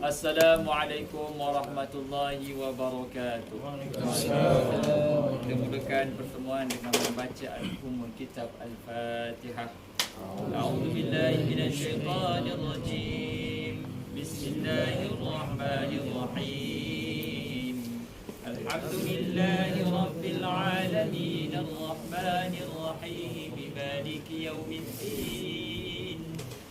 Assalamualaikum warahmatullahi wabarakatuh. Kita mulakan pertemuan dengan membaca al-Ummul Kitab Al-Fatihah. A'udzu billahi minasyaitonir rajim. Bismillahirrahmanirrahim. Alhamdulillahi rabbil alamin arrahmanir rahim maliki yaumiddin.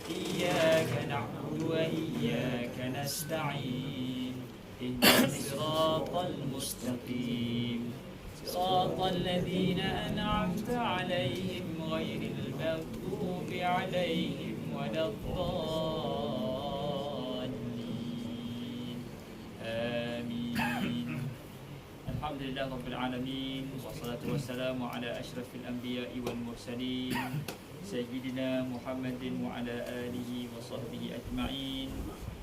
Iyyaka na'budu wa iyyaka nasta'in. Ihdinas siratal mustaqim. Siratal ladzina an'amta 'alaihim ghairil maghdubi 'alaihim waladdallin. Amin. Alhamdulillah rabbil alamin wassalatu wassalamu ala asyrafil anbiya'i wal mursalin Sayyidina Muhammadin wa ala alihi wa sahbihi ajma'in.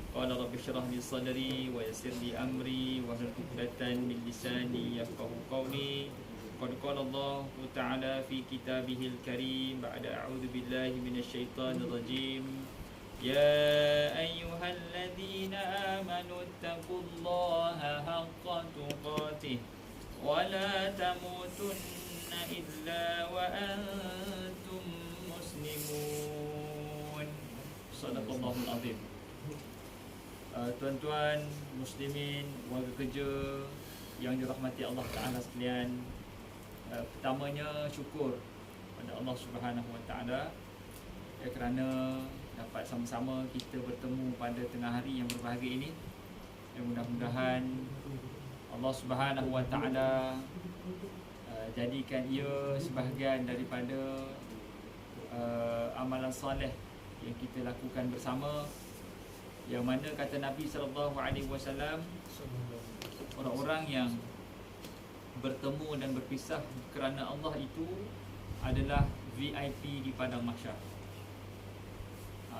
Qala rabbi shrah li sadri wa yassir li amri wa hlul 'uqdatan min lisani yafqahu qawli. Qad qala Allah ta'ala fi kitabihil karim ba'da a'udzu billahi minasy syaithanir rajim. Ya ayyuhalladzina amanu taqullaha haqqa tuqatih wa la tamutunna illa wa antum muslimun. Sadaqallahul azim. Tuan-tuan muslimin, warga kerja yang dirahmati Allah Ta'ala sekalian, pertamanya syukur pada Allah Subhanahu Wa Ta'ala kerana dapat sama-sama kita bertemu pada tengah hari yang berbahagia ini. Mudah-mudahan Allah Subhanahu Wa Ta'ala jadikan ia sebahagian daripada amalan soleh yang kita lakukan bersama, yang mana kata Nabi SAW, orang-orang yang bertemu dan berpisah kerana Allah itu adalah VIP di padang mahsyar.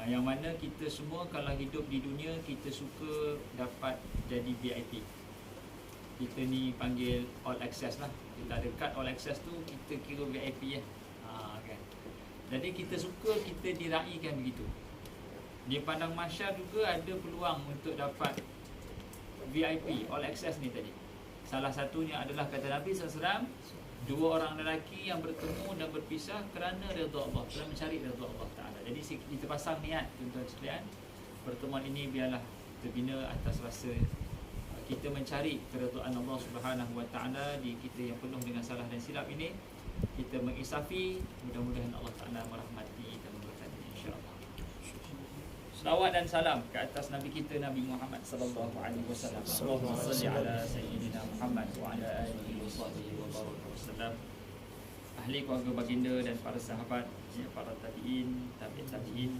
Yang mana kita semua kalau hidup di dunia, kita suka dapat jadi VIP. Kita ni panggil all access lah. Kita ada kad all access tu, kita kira VIP kan. Jadi kita suka kita diraikan begitu. Di padang mahsyar juga ada peluang untuk dapat VIP, all access ni tadi. Salah satunya adalah kata Nabi SAW, dua orang lelaki yang bertemu dan berpisah kerana redha Allah, kerana mencari redha Allah Ta'ala. Jadi kita pasang niat, tuan-tuan sekalian, pertemuan ini biarlah terbina atas rasa kita mencari keredaan Allah Subhanahu Wa Ta'ala di kita yang penuh dengan salah dan silap ini. Kita mengisafi, mudah-mudahan Allah Ta'ala merahmati dan memberkati, insya-Allah. Selawat dan salam ke atas Nabi kita, Nabi Muhammad sallallahu alaihi wasallam. Allahumma salli ala sayyidina Muhammad wa ala alihi washabbihi wa baraka wasallam. Ahli keluarga baginda dan para sahabat, para tabi'in, tabi'in.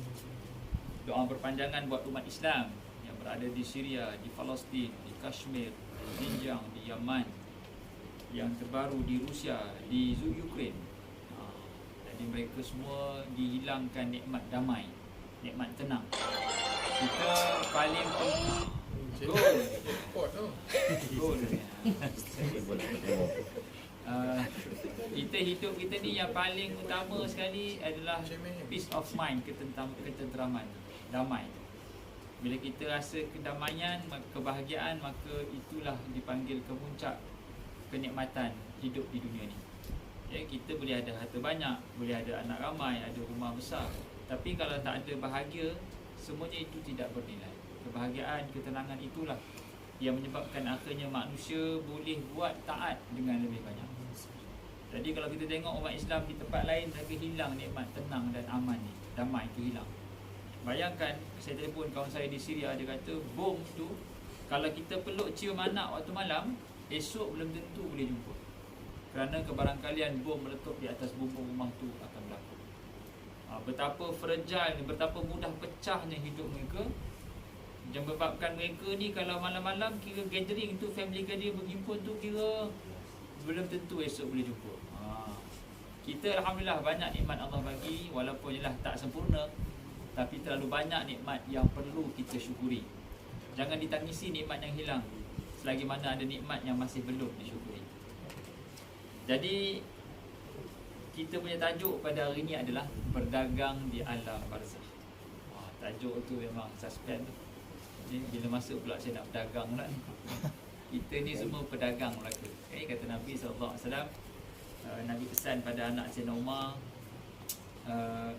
Doa berpanjangan buat umat Islam yang berada di Syria, di Palestin, di Kashmir, di Xinjiang, di Yaman, yang terbaru di Rusia, di Ukraine. Jadi mereka semua dihilangkan nikmat damai, nikmat tenang. Kita paling kita hidup kita ni yang paling utama sekali adalah peace of mind, ketenteraman, damai. Bila kita rasa kedamaian, kebahagiaan, maka itulah dipanggil kemuncak kenikmatan hidup di dunia ni. Ya, kita boleh ada harta banyak, boleh ada anak ramai, ada rumah besar, tapi kalau tak ada bahagia, semuanya itu tidak bernilai. Kebahagiaan, ketenangan itulah yang menyebabkan akhirnya manusia boleh buat taat dengan lebih banyak. Jadi kalau kita tengok umat Islam di tempat lain, mereka hilang nikmat tenang dan aman ni, damai itu hilang. Bayangkan, saya telefon kawan saya di Syria, dia kata bom tu kalau kita peluk cium anak waktu malam, esok belum tentu boleh jumpa. Kerana kebarangkalian bom meletup di atas bumbung rumah tu akan berlaku. Betapa fragile, betapa mudah pecahnya hidup mereka. Yang menyebabkan mereka ni kalau malam-malam kira gathering tu, family gathering berhimpun tu, kira belum tentu esok boleh jumpa. Kita Alhamdulillah banyak nikmat Allah bagi, walaupun ialah tak sempurna, tapi terlalu banyak nikmat yang perlu kita syukuri. Jangan ditangisi nikmat yang hilang, selagi mana ada nikmat yang masih belum disyukuri. Jadi kita punya tajuk pada hari ini adalah berdagang di alam barzakh. Tajuk tu memang suspend tu. Bila masuk pula saya nak berdagang pula ni. Kita ni semua pedagang Melaka. Kata Nabi SAW, Nabi pesan pada anak Sayyidina Umar,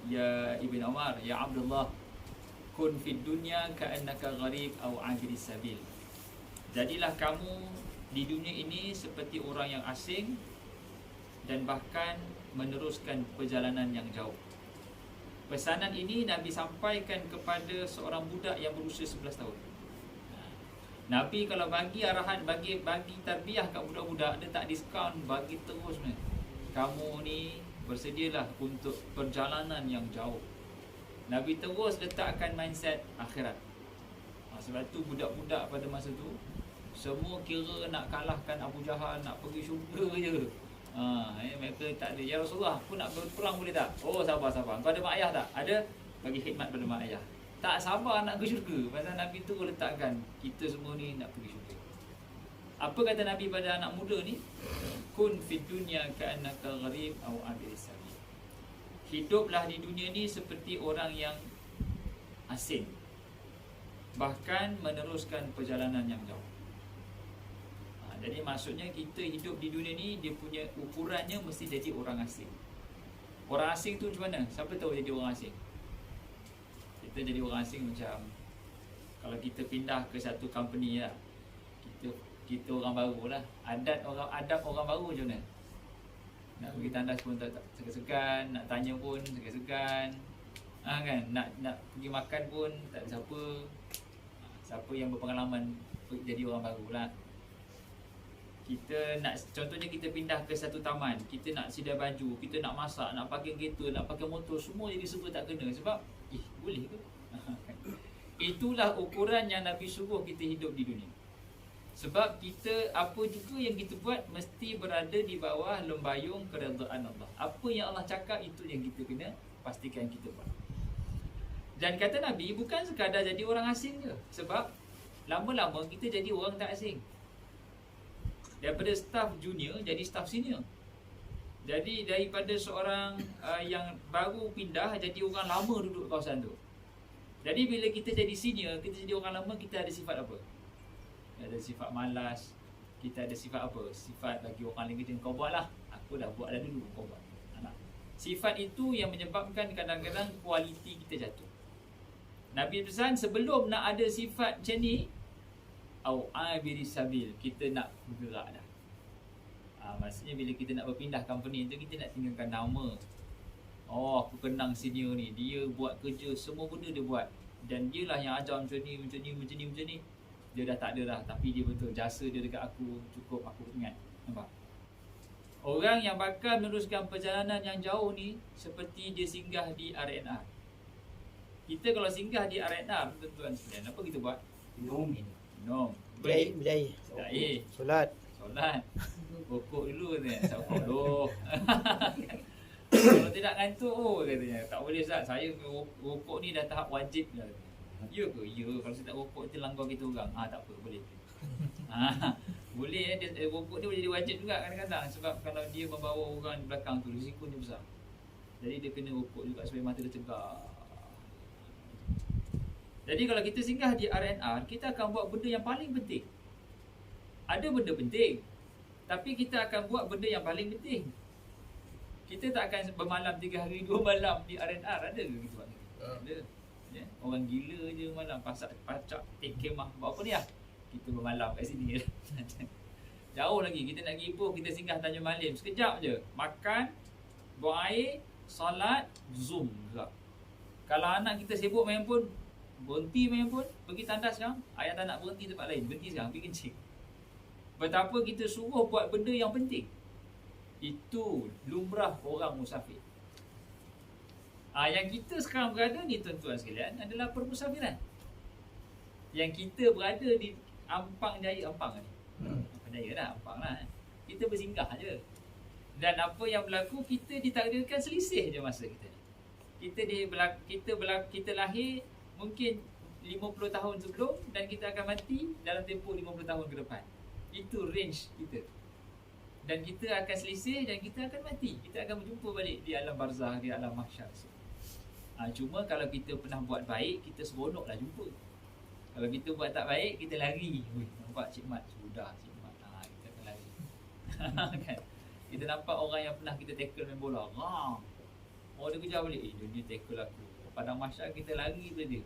ya Ibn Umar, ya Abdullah, kun fid dunya ka'annaka gharib au abiris sabil. Jadilah kamu di dunia ini seperti orang yang asing dan bahkan meneruskan perjalanan yang jauh. Pesanan ini Nabi sampaikan kepada seorang budak yang berusia 11 tahun. Nabi kalau bagi arahan, bagi tarbiyah kat budak-budak, dia tak diskaun, bagi terus ni. Kamu ni bersedialah untuk perjalanan yang jauh. Nabi terus letakkan mindset akhirat. Sebab tu budak-budak pada masa tu semua kira nak kalahkan Abu Jahal, nak pergi syurga je. Mereka tak ada, ya Rasulullah, aku nak berperang boleh tak? Oh, sabar. Kau ada mak ayah tak? Ada, bagi khidmat pada mak ayah. Tak sabar nak pergi syurga. Pasal Nabi tu letakkan kita semua ni nak pergi syurga. Apa kata Nabi pada anak muda ni? Kun fid dunya ka'annaka gharib au abiris sabil. Hiduplah di dunia ni seperti orang yang asing, bahkan meneruskan perjalanan yang jauh. Jadi maksudnya kita hidup di dunia ni, dia punya ukurannya mesti jadi orang asing. Orang asing tu macam mana? Siapa tahu jadi orang asing? Kita jadi orang asing macam kalau kita pindah ke satu company lah, kita orang baru lah. Adab orang baru macam mana? Nak pergi tandas pun tak segan-segan, nak tanya pun segan-segan. Kan? Nak pergi makan pun tak ada siapa. Siapa yang berpengalaman jadi orang baru lah. Kita nak, contohnya kita pindah ke satu taman, kita nak sedia baju, kita nak masak, nak pakai kereta, nak pakai motor, semua jadi serba tak kena. Sebab boleh ke? Itulah ukuran yang Nabi suruh kita hidup di dunia. Sebab kita, apa juga yang kita buat mesti berada di bawah lembayung keredaan Allah. Apa yang Allah cakap, itu yang kita kena pastikan kita buat. Dan kata Nabi, bukan sekadar jadi orang asing je. Sebab lama-lama kita jadi orang tak asing. Daripada staff junior jadi staff senior. Jadi daripada seorang yang baru pindah jadi orang lama duduk kawasan tu. Jadi bila kita jadi senior, kita jadi orang lama, kita ada sifat apa? Ada sifat malas. Kita ada sifat apa? Sifat bagi orang lain kata, kau buat lah, aku dah buat dah dulu, kau buat. Sifat itu yang menyebabkan kadang-kadang kualiti kita jatuh. Nabi pesan sebelum nak ada sifat macam ni, au abiris sabil, kita nak bergerak dah. Maksudnya bila kita nak berpindah company tu, kita nak tinggalkan nama. Oh, aku kenang senior ni, dia buat kerja, semua benda dia buat. Dan dia lah yang ajar macam ni. Dia dah tak ada dah, tapi dia betul, jasa dia dekat aku cukup aku ingat. Nampak? Orang yang bakal meneruskan perjalanan yang jauh ni seperti dia singgah di R&R. Kita kalau singgah di R&R, tuan-tuan sekalian, apa kita buat? Minum. Berjaya. Solat. Rokok dulu katanya. Rokok dulu. Kalau tidak ngantuk katanya. Tak boleh Ustaz, saya rokok ni dah tahap wajib dah. Ya ke? Ya. Kalau saya tak rokok itu langgar kita orang. Tak apa, boleh. Boleh rokok ni boleh jadi wajib juga kadang-kadang. Sebab kalau dia membawa orang di belakang tu, risikonya besar. Jadi dia kena rokok juga supaya mata dia cegah. Jadi kalau kita singgah di R&R, kita akan buat benda yang paling penting. Ada benda penting, tapi kita akan buat benda yang paling penting. Kita tak akan bermalam 3 hari 2 malam di R&R. Ada ke gitu? Ada. Ya? Orang gila je malam, pacak kemah. Buat apa ni lah? Kita bermalam kat sini. Jauh lagi, kita nak pergi Ipoh, kita singgah Tanjung Malim. Sekejap je, makan, buang air, salat, zoom juga. Kalau anak kita sibuk main pun, berhenti main pun, pergi tandas sekarang. Ayah tak nak berhenti tempat lain, berhenti sekarang, pergi kencing. Betapa kita suruh buat benda yang penting. Itu lumrah orang musafir. Yang kita sekarang berada ni tuan-tuan sekalian adalah permusafiran. Yang kita berada di Ampang Jaya, Ampang ni. Ampang Jaya dah, Ampang lah. Kita bersinggah je. Dan apa yang berlaku, kita ditakdirkan selisih je masa kita ni. Kita lahir mungkin 50 tahun sebelum dan kita akan mati dalam tempoh 50 tahun ke depan. Itu range kita. Dan kita akan selisih dan kita akan mati. Kita akan berjumpa balik di alam barzah, di alam mahsyar. Cuma kalau kita pernah buat baik, kita seronoklah jumpa. Kalau kita buat tak baik, kita lari. Wih, nampak Cik Mat, sudah Cik Mat. Kita akan lari. Kan? Kita nampak orang yang pernah kita tackle main bola. Oh, dia kejar balik. Dia tackle aku. Padang mahsyar kita lari pada dia.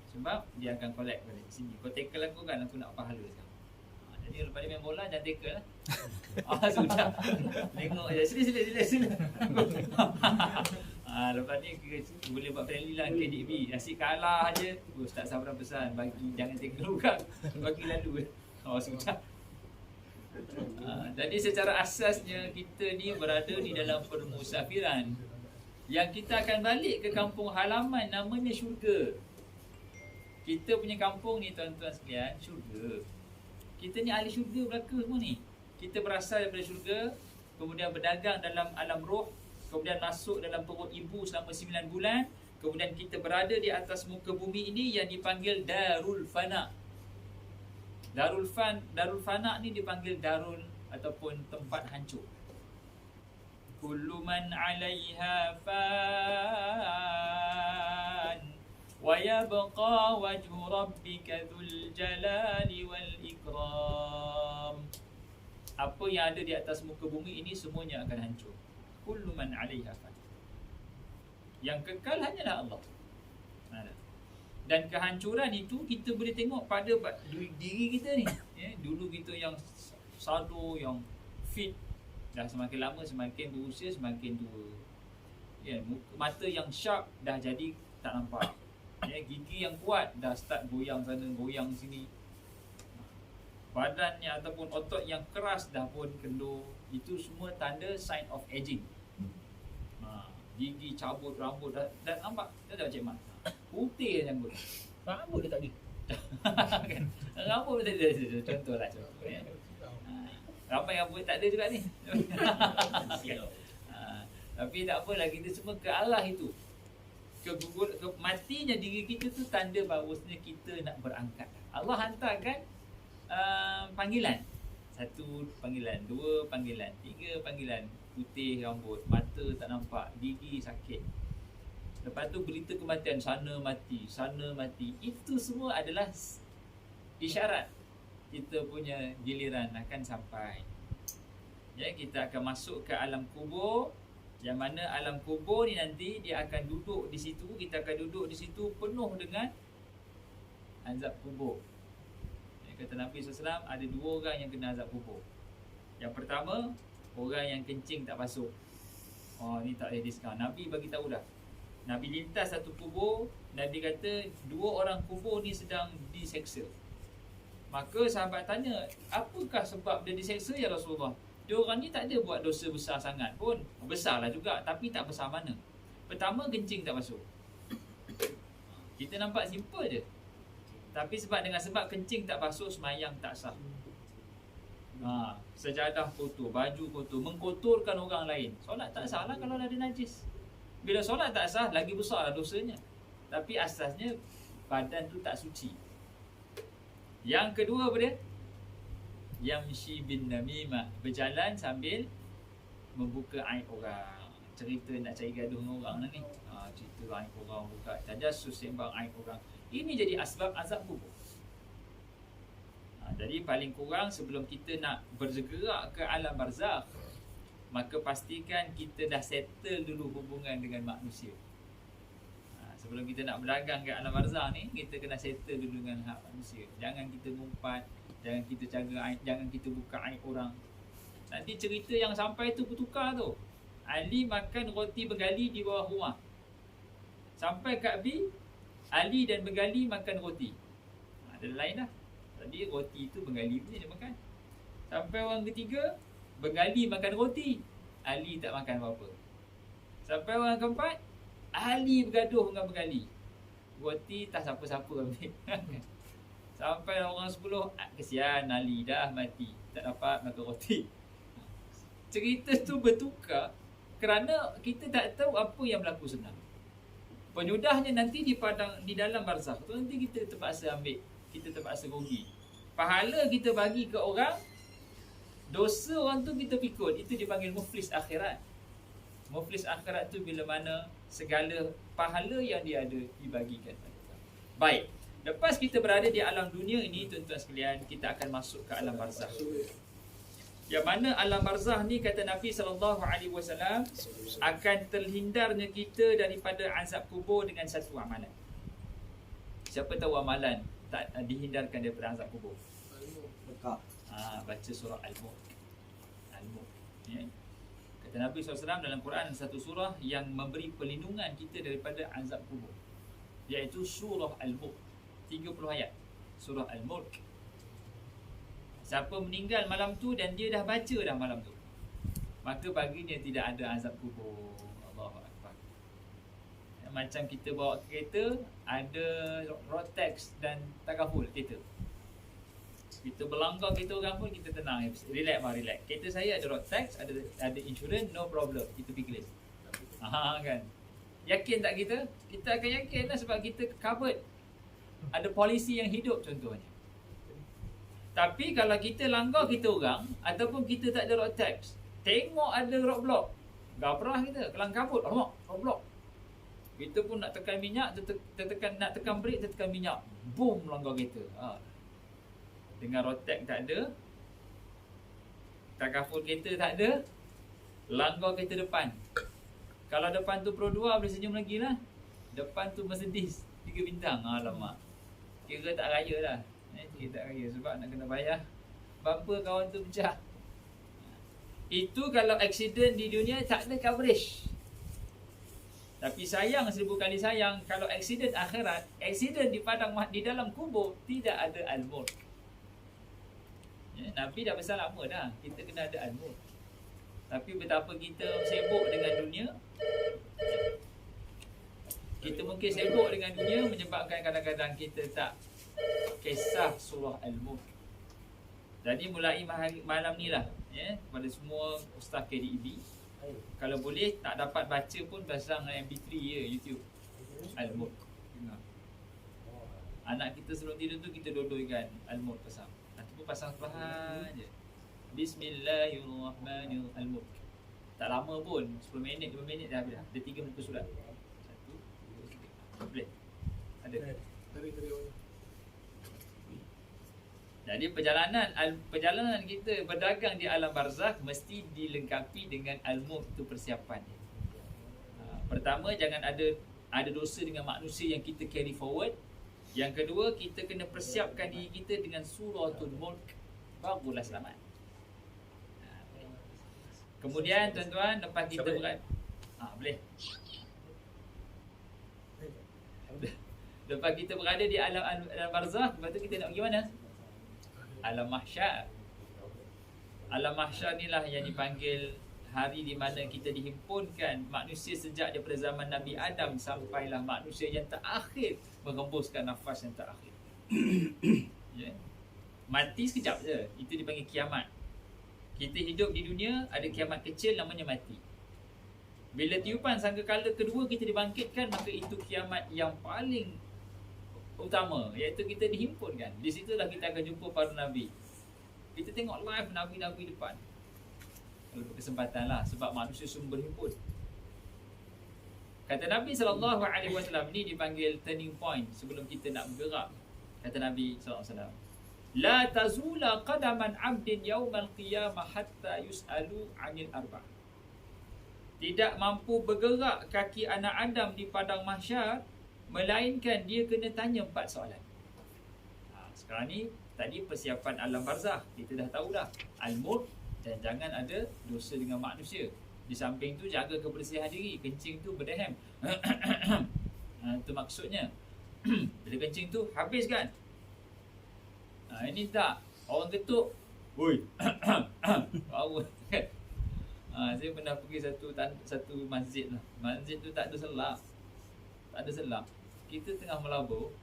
Sebab dia akan collect balik sini. Kau tackle aku kan, aku nak pahala sekarang. Jadi lepas dia main bola, jangan tackle lah. Sudah. Tengok je. Sila. Lepas ni boleh buat friendly lah KDB. Asyik kalah je. Ustaz Sabran pesan, bagi jangan tackle orang. Bagi lalu. Sudah. Jadi secara asasnya kita ni berada di dalam permusafiran. Yang kita akan balik ke kampung halaman, namanya syurga. Kita punya kampung ni tuan-tuan sekalian, syurga. Kita ni ahli syurga belaka semua ni. Kita berasal daripada syurga, kemudian berdagang dalam alam roh, kemudian masuk dalam perut ibu selama 9 bulan, kemudian kita berada di atas muka bumi ini yang dipanggil Darul Fana. Darul Fana ni dipanggil darul ataupun tempat hancur. Kullu man 'alaiha fan wa yabqa wajhu rabbika dzul jalali wal ikram. Apa yang ada di atas muka bumi ini semuanya akan hancur. Kullu man 'alaiha fan. Yang kekal hanyalah Allah. Dan kehancuran itu kita boleh tengok pada diri kita ni. Dulu kita yang sado, yang fit, dah semakin lama semakin berusia semakin tua. Mata yang sharp dah jadi tak nampak. Gigi yang kuat dah start goyang sana goyang sini. Badannya ataupun otot yang keras dah pun kendur. Itu semua tanda sign of aging. Gigi cabut, rambut dah nampak. Dah Cik Mat. Putih yang janggut. Rambut dia tak ada. Rambut dia tak ada. Contohlah. Ramai yang buat tak ada juga ni. Tapi tak apalah, kita semua ke arah itu. Matinya diri kita tu tanda bahawasanya kita nak berangkat. Allah hantarkan panggilan. 1 panggilan, 2 panggilan, 3 panggilan. Putih rambut, mata tak nampak, gigi sakit. Lepas tu berita kematian, sana mati. Itu semua adalah isyarat kita punya giliran akan sampai. Kita akan masuk ke alam kubur. Yang mana alam kubur ni nanti dia akan duduk di situ. Kita akan duduk di situ penuh dengan azab kubur. Kata Nabi SAW, ada 2 orang yang kena azab kubur. Yang pertama, orang yang kencing tak basuh. Ni tak boleh discount. Nabi bagi tahu dah. Nabi lintas satu kubur, Nabi kata 2 orang kubur ni sedang diseksa. Maka sahabat tanya, apakah sebab dia diseksa ya Rasulullah? Dia orang ni tak ada buat dosa besar sangat pun. Besarlah juga, tapi tak besar mana. Pertama, kencing tak basuh. Kita nampak simple je. Tapi dengan sebab kencing tak basuh, semayang tak sah. Sejadah kotor, baju kotor, mengkotorkan orang lain. Solat tak sah lah kalau ada najis. Bila solat tak sah, lagi besar lah dosanya. Tapi asasnya badan tu tak suci. Yang kedua apa dia? Yamshi bin namimah, berjalan sambil membuka aib orang. Cerita nak cari gaduh dengan orang lah ni. Cerita aib orang, buka tajassus, sembang aib orang. Ini jadi asbab azab kubur. Jadi paling kurang sebelum kita nak bergerak ke alam barzakh, maka pastikan kita dah settle dulu hubungan dengan manusia. Sebelum kita nak berdagang ke alam barzakh ni, kita kena settle dulu dengan hak manusia. Jangan kita ngumpat, jangan kita jaga aib, jangan kita buka aib orang. Nanti cerita yang sampai tu bertukar tu. Ali makan roti bergali di bawah rumah. Sampai kat B, Ali dan bergali makan roti. Ada lain dah. Tadi roti tu bergali punya dia makan. Sampai orang ketiga, bergali makan roti, Ali tak makan apa-apa. Sampai orang keempat, Ali bergaduh dengan bergali. Roti tak siapa-siapa ambil. Sampai orang 10, kesian Ali dah mati, tak dapat makan roti. Cerita tu bertukar kerana kita tak tahu apa yang berlaku sebenarnya. Penyudahnya nanti di dalam barzakh tu nanti kita terpaksa ambil, kita terpaksa rugi. Pahala kita bagi ke orang, dosa orang tu kita pikul. Itu dipanggil muflis akhirat. Muflis akhirat tu bila mana segala pahala yang dia ada dibagikan. Baik. Lepas kita berada di alam dunia ini, tuan-tuan sekalian, kita akan masuk ke alam barzakh. Yang mana alam barzakh ni, kata Nabi SAW, akan terhindarnya kita daripada azab kubur dengan satu amalan. Siapa tahu amalan tak dihindarkan daripada azab kubur? Baca surah Al-Mulk. Al-Mulk, ya. Kata Nabi SAW dalam Quran, satu surah yang memberi perlindungan kita daripada azab kubur, iaitu surah Al-Mulk. 30 ayat surah Al-Mulk. Siapa meninggal malam tu dan dia dah baca dah malam tu, maka baginya tidak ada azab kubur. Allahu Akbar. Macam kita bawa kereta, ada road tax dan takaful kereta. Kita berlanggar kereta orang pun kita tenang, relax lah, relax. Kereta saya ada road tax, ada insurans, no problem, kita pergi claim. Kan. Yakin tak kita? Kita akan yakin lah, sebab kita covered. Ada polisi yang hidup contohnya. Tapi kalau kita langgar kita orang, ataupun kita tak ada road tax, tengok ada roadblock, gabrah kita, kelang kabut, alamak, roadblock. Kita pun nak tekan minyak, nak tekan brake, tekan minyak, boom, langgar kita. Dengan road tax tak ada, takaful kereta tak ada, langgar kereta depan. Kalau depan tu Pro 2 boleh senyum lagi lah. Depan tu Mercedes 3 bintang, alamak, kira tak raya lah. Kira tak raya sebab nak kena bayar bumper kawan tu pecah. Itu kalau accident di dunia tak ada coverage. Tapi sayang, 1000 kali sayang, kalau accident akhirat, accident di padang di dalam kubur, tidak ada Al-Mulk. Ya, Nabi dah besar lama dah, kita kena ada Al-Mulk. Tapi betapa kita sibuk dengan dunia. Kita mungkin sibuk dengan dunia menyebabkan kadang-kadang kita tak kisah surah Al-Mulk. Jadi mulai malam ni lah, ya, kepada semua ustaz KDEB, kalau boleh tak dapat baca pun pasang MP3 je YouTube Al-Mulk. Anak kita sebelum tidur tu kita dodoi-kan Al-Mulk pasang. Nanti pun pasang perlahan je, Bismillahirrahmanirrahim, Al-Mulk. Tak lama pun, 10 minit, 5 minit dah habis dah. Ada 3 muka surat. 1, 2, 3. Boleh? Ada? Jadi perjalanan kita berdagang di alam barzakh mesti dilengkapi dengan Al-Mulk, itu persiapan. Pertama, jangan ada dosa dengan manusia yang kita carry forward. Yang kedua, kita kena persiapkan diri kita dengan suratul Mulk, barulah selamat. Kemudian tuan-tuan, lepas kita boleh. Lepas kita berada di alam barzakh, lepas tu kita nak pergi mana? Alam mahsyar. Alam mahsyar inilah yang dipanggil hari di mana kita dihimpunkan manusia sejak daripada zaman Nabi Adam sampailah manusia yang terakhir menghembuskan nafas yang terakhir. Yeah. Mati sekejap je, itu dipanggil kiamat. Kita hidup di dunia, ada kiamat kecil namanya mati. Bila tiupan sangkakala kedua kita dibangkitkan, maka itu kiamat yang paling utama, iaitu kita dihimpunkan. Di situlah kita akan jumpa para Nabi. Kita tengok live Nabi-Nabi depan, kalau berkesempatan lah, sebab manusia semua berhimpun. Kata Nabi SAW, ini dipanggil turning point sebelum kita nak bergerak. Kata Nabi SAW, La tazula qadaman abdin yawmal qiyamah hatta yus'alu anil arba'. Tidak mampu bergerak kaki anak Adam di padang mahsyar, melainkan dia kena tanya 4 soalan. Sekarang ni, tadi persiapan alam barzakh, kita dah tahu dah Al-Mulk, dan jangan ada dosa dengan manusia. Di samping tu, jaga kebersihan diri. Kencing tu berdehem. Itu maksudnya. Bila kencing tu, habiskan. Ini tak, orang ketuk, woi, power. Saya pernah pergi satu masjid lah. Masjid tu tak ada selap. Tak ada selap. Kita tengah melabur,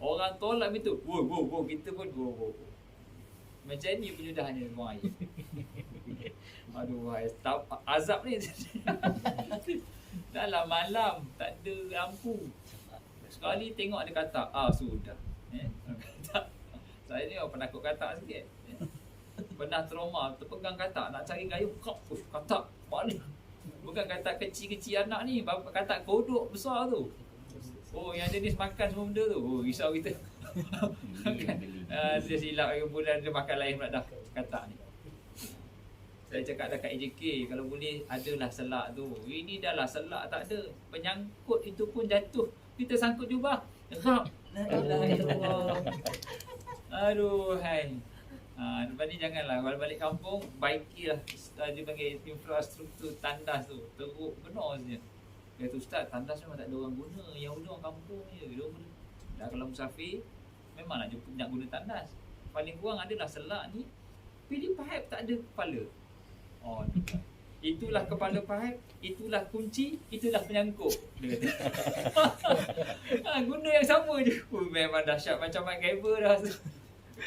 orang tolak itu, wow, kita pun wow. Macam ni penyudahnya buang air. Aduh, azab ni. Dalam malam, tak ada lampu. Sekali tengok ada katak, sudah. Katak. Saya ni orang penakut katak sikit. Pernah trauma, terpegang katak, nak cari kayu, katak, balik. Bukan katak kecil-kecil anak ni, katak kodok besar tu. Oh, yang jenis makan semua benda tu. Oh, risau kita. Kan? Dia silap kemudian dia makan lain pula dah katak ni. Saya cakap dekat AJK, kalau boleh adalah selak tu. Ini dah lah selak tak ada. Penyangkut itu pun jatuh. Kita sangkut jubah. Rap. Aduh, hai. Lepas ni janganlah. Kalau balik kampung, baikilah. Dia panggil infrastruktur tandas tu. Teruk benar saja. Dia tu Ustaz, tandas memang tak ada orang guna. Yang guna orang kampung je. Dah kalau musafir, memang nak guna tandas. Paling kurang adalah selak ni. Pilih pipe tak ada kepala. Oh, itulah kepala pipe, itulah kunci, itulah penyangkut. Dia kata. Guna yang sama je. Memang dahsyat macam MacGyver dah.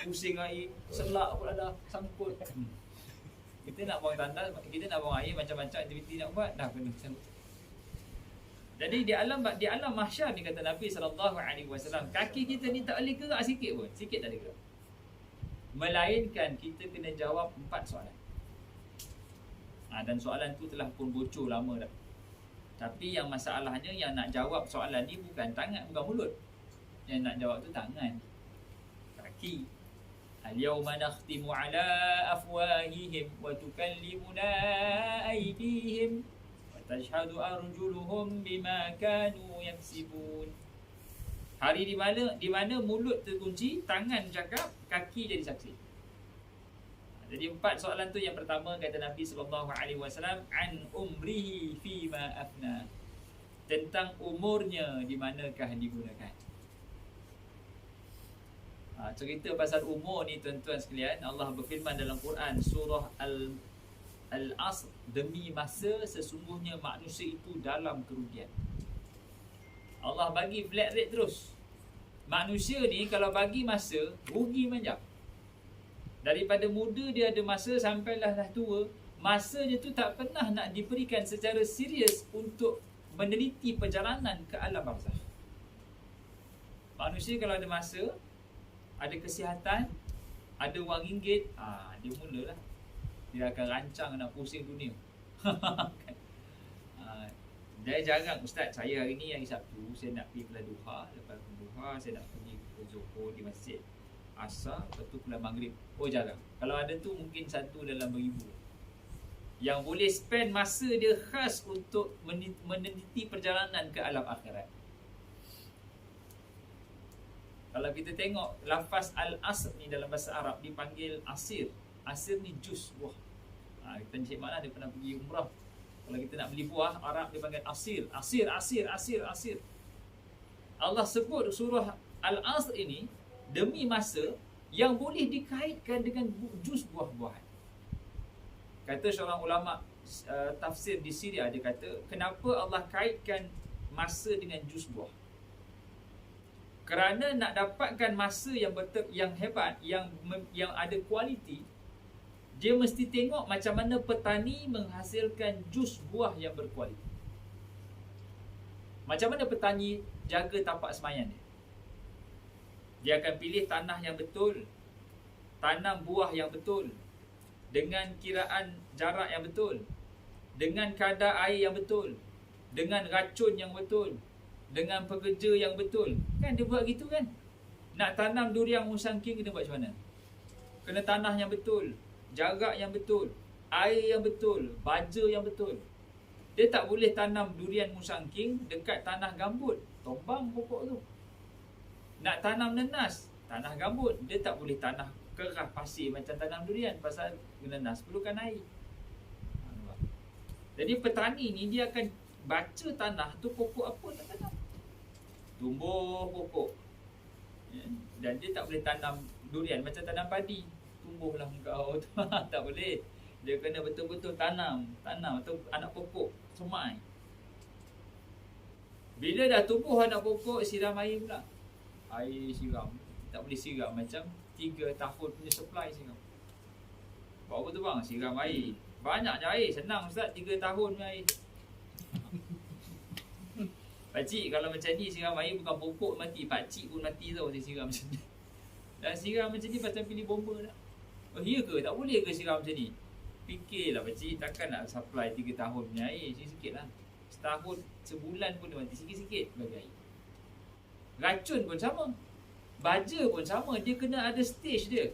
Pusing air, selak pula dah sangkut. Kita nak buang tandas, kita nak buang air, macam-macam aktiviti nak buat, dah kena sangkut. Jadi di alam mahsyar ni kata Nabi SAW, kaki kita ni tak boleh gerak sikit pun, sikit tak boleh gerak. Melainkan kita kena jawab 4 soalan. Dan soalan tu telah pun bocor lama dah. Tapi yang masalahnya yang nak jawab soalan ni bukan tangan, bukan mulut. Yang nak jawab tu tangan, kaki. Al-yawma nakhtimu ala afwahihim wa tukallimuna aydihim wa tashhadu arjuluhum bima kanu yaksibun. Hari di mana mulut terkunci, tangan cakap, kaki jadi saksi. Jadi 4 soalan tu. Yang pertama kata Nabi SAW, an umrihi fima afna, tentang umurnya di manakah digunakan. Cerita pasal umur ni tuan-tuan sekalian, Allah berfirman dalam Quran surah Al-Asr, demi masa sesungguhnya manusia itu dalam kerugian. Allah bagi flat rate terus. Manusia ni kalau bagi masa, rugi manjap. Daripada muda dia ada masa sampailah dah tua, masa dia tu tak pernah nak diberikan secara serius untuk meneliti perjalanan ke alam barzakh. Manusia kalau ada masa, ada kesihatan, ada wang ringgit, dia mulalah. Dia akan rancang nak pusing dunia. Dia jarang, Ustaz, saya hari ni hari Sabtu, saya nak pergi kelas duha. Lepas duha, saya nak pergi ke Zohor di masjid. Asar, lepas tu kelas maghrib. Oh, jarang. Kalau ada tu mungkin 1 dalam 1000. Yang boleh spend masa dia khas untuk meneliti perjalanan ke alam akhirat. Kalau kita tengok lafaz al-asr ni dalam bahasa Arab dipanggil asir. Asir ni jus buah. Kita Encik Mak dia pernah pergi umrah. Kalau kita nak beli buah Arab dia panggil asir. Asir. Allah sebut surah al-asr ini demi masa yang boleh dikaitkan dengan jus buah-buahan. Kata seorang ulama tafsir di Syria, dia kata, kenapa Allah kaitkan masa dengan jus buah? Kerana nak dapatkan masa yang hebat, yang ada kualiti, dia mesti tengok macam mana petani menghasilkan jus buah yang berkualiti. Macam mana petani jaga tapak semayan dia? Dia akan pilih tanah yang betul, tanam buah yang betul, dengan kiraan jarak yang betul, dengan kadar air yang betul, dengan racun yang betul, dengan pekerja yang betul. Kan dia buat gitu kan? Nak tanam durian musangking kena buat macam mana? Kena tanah yang betul, jarak yang betul, air yang betul, baja yang betul. Dia tak boleh tanam durian musangking dekat tanah gambut, tombang pokok tu. Nak tanam nenas, tanah gambut, dia tak boleh tanah kerah pasir macam tanam durian, pasal nenas perlukan air. Jadi petani ni dia akan baca tanah tu pokok apa nak tanam. Tumbuh pokok. Dan dia tak boleh tanam durian macam tanam padi. Tumbuhlah engkau. Tak boleh. Dia kena betul-betul tanam atau anak pokok semai. Bila dah tumbuh anak pokok, siram air pula. Air siram. Tak boleh siram macam 3 tahun punya supply siram. Buat apa tu bang? Siram air. Banyak je air. Senang Ustaz, 3 tahun punya air. Pakcik kalau macam ni siram air bukan pokok mati, pakcik pun mati tau saya siram macam ni. Dan siram macam ni macam pilih bomba dah. Oh iya ke? Tak boleh ke siram macam ni? Fikirlah pakcik, takkan nak supply 3 tahun punya air. Sikit-sikit lah. Setahun, sebulan pun dia mati. Sikit-sikit bagi air. Racun pun sama. Baja pun sama. Dia kena ada stage dia.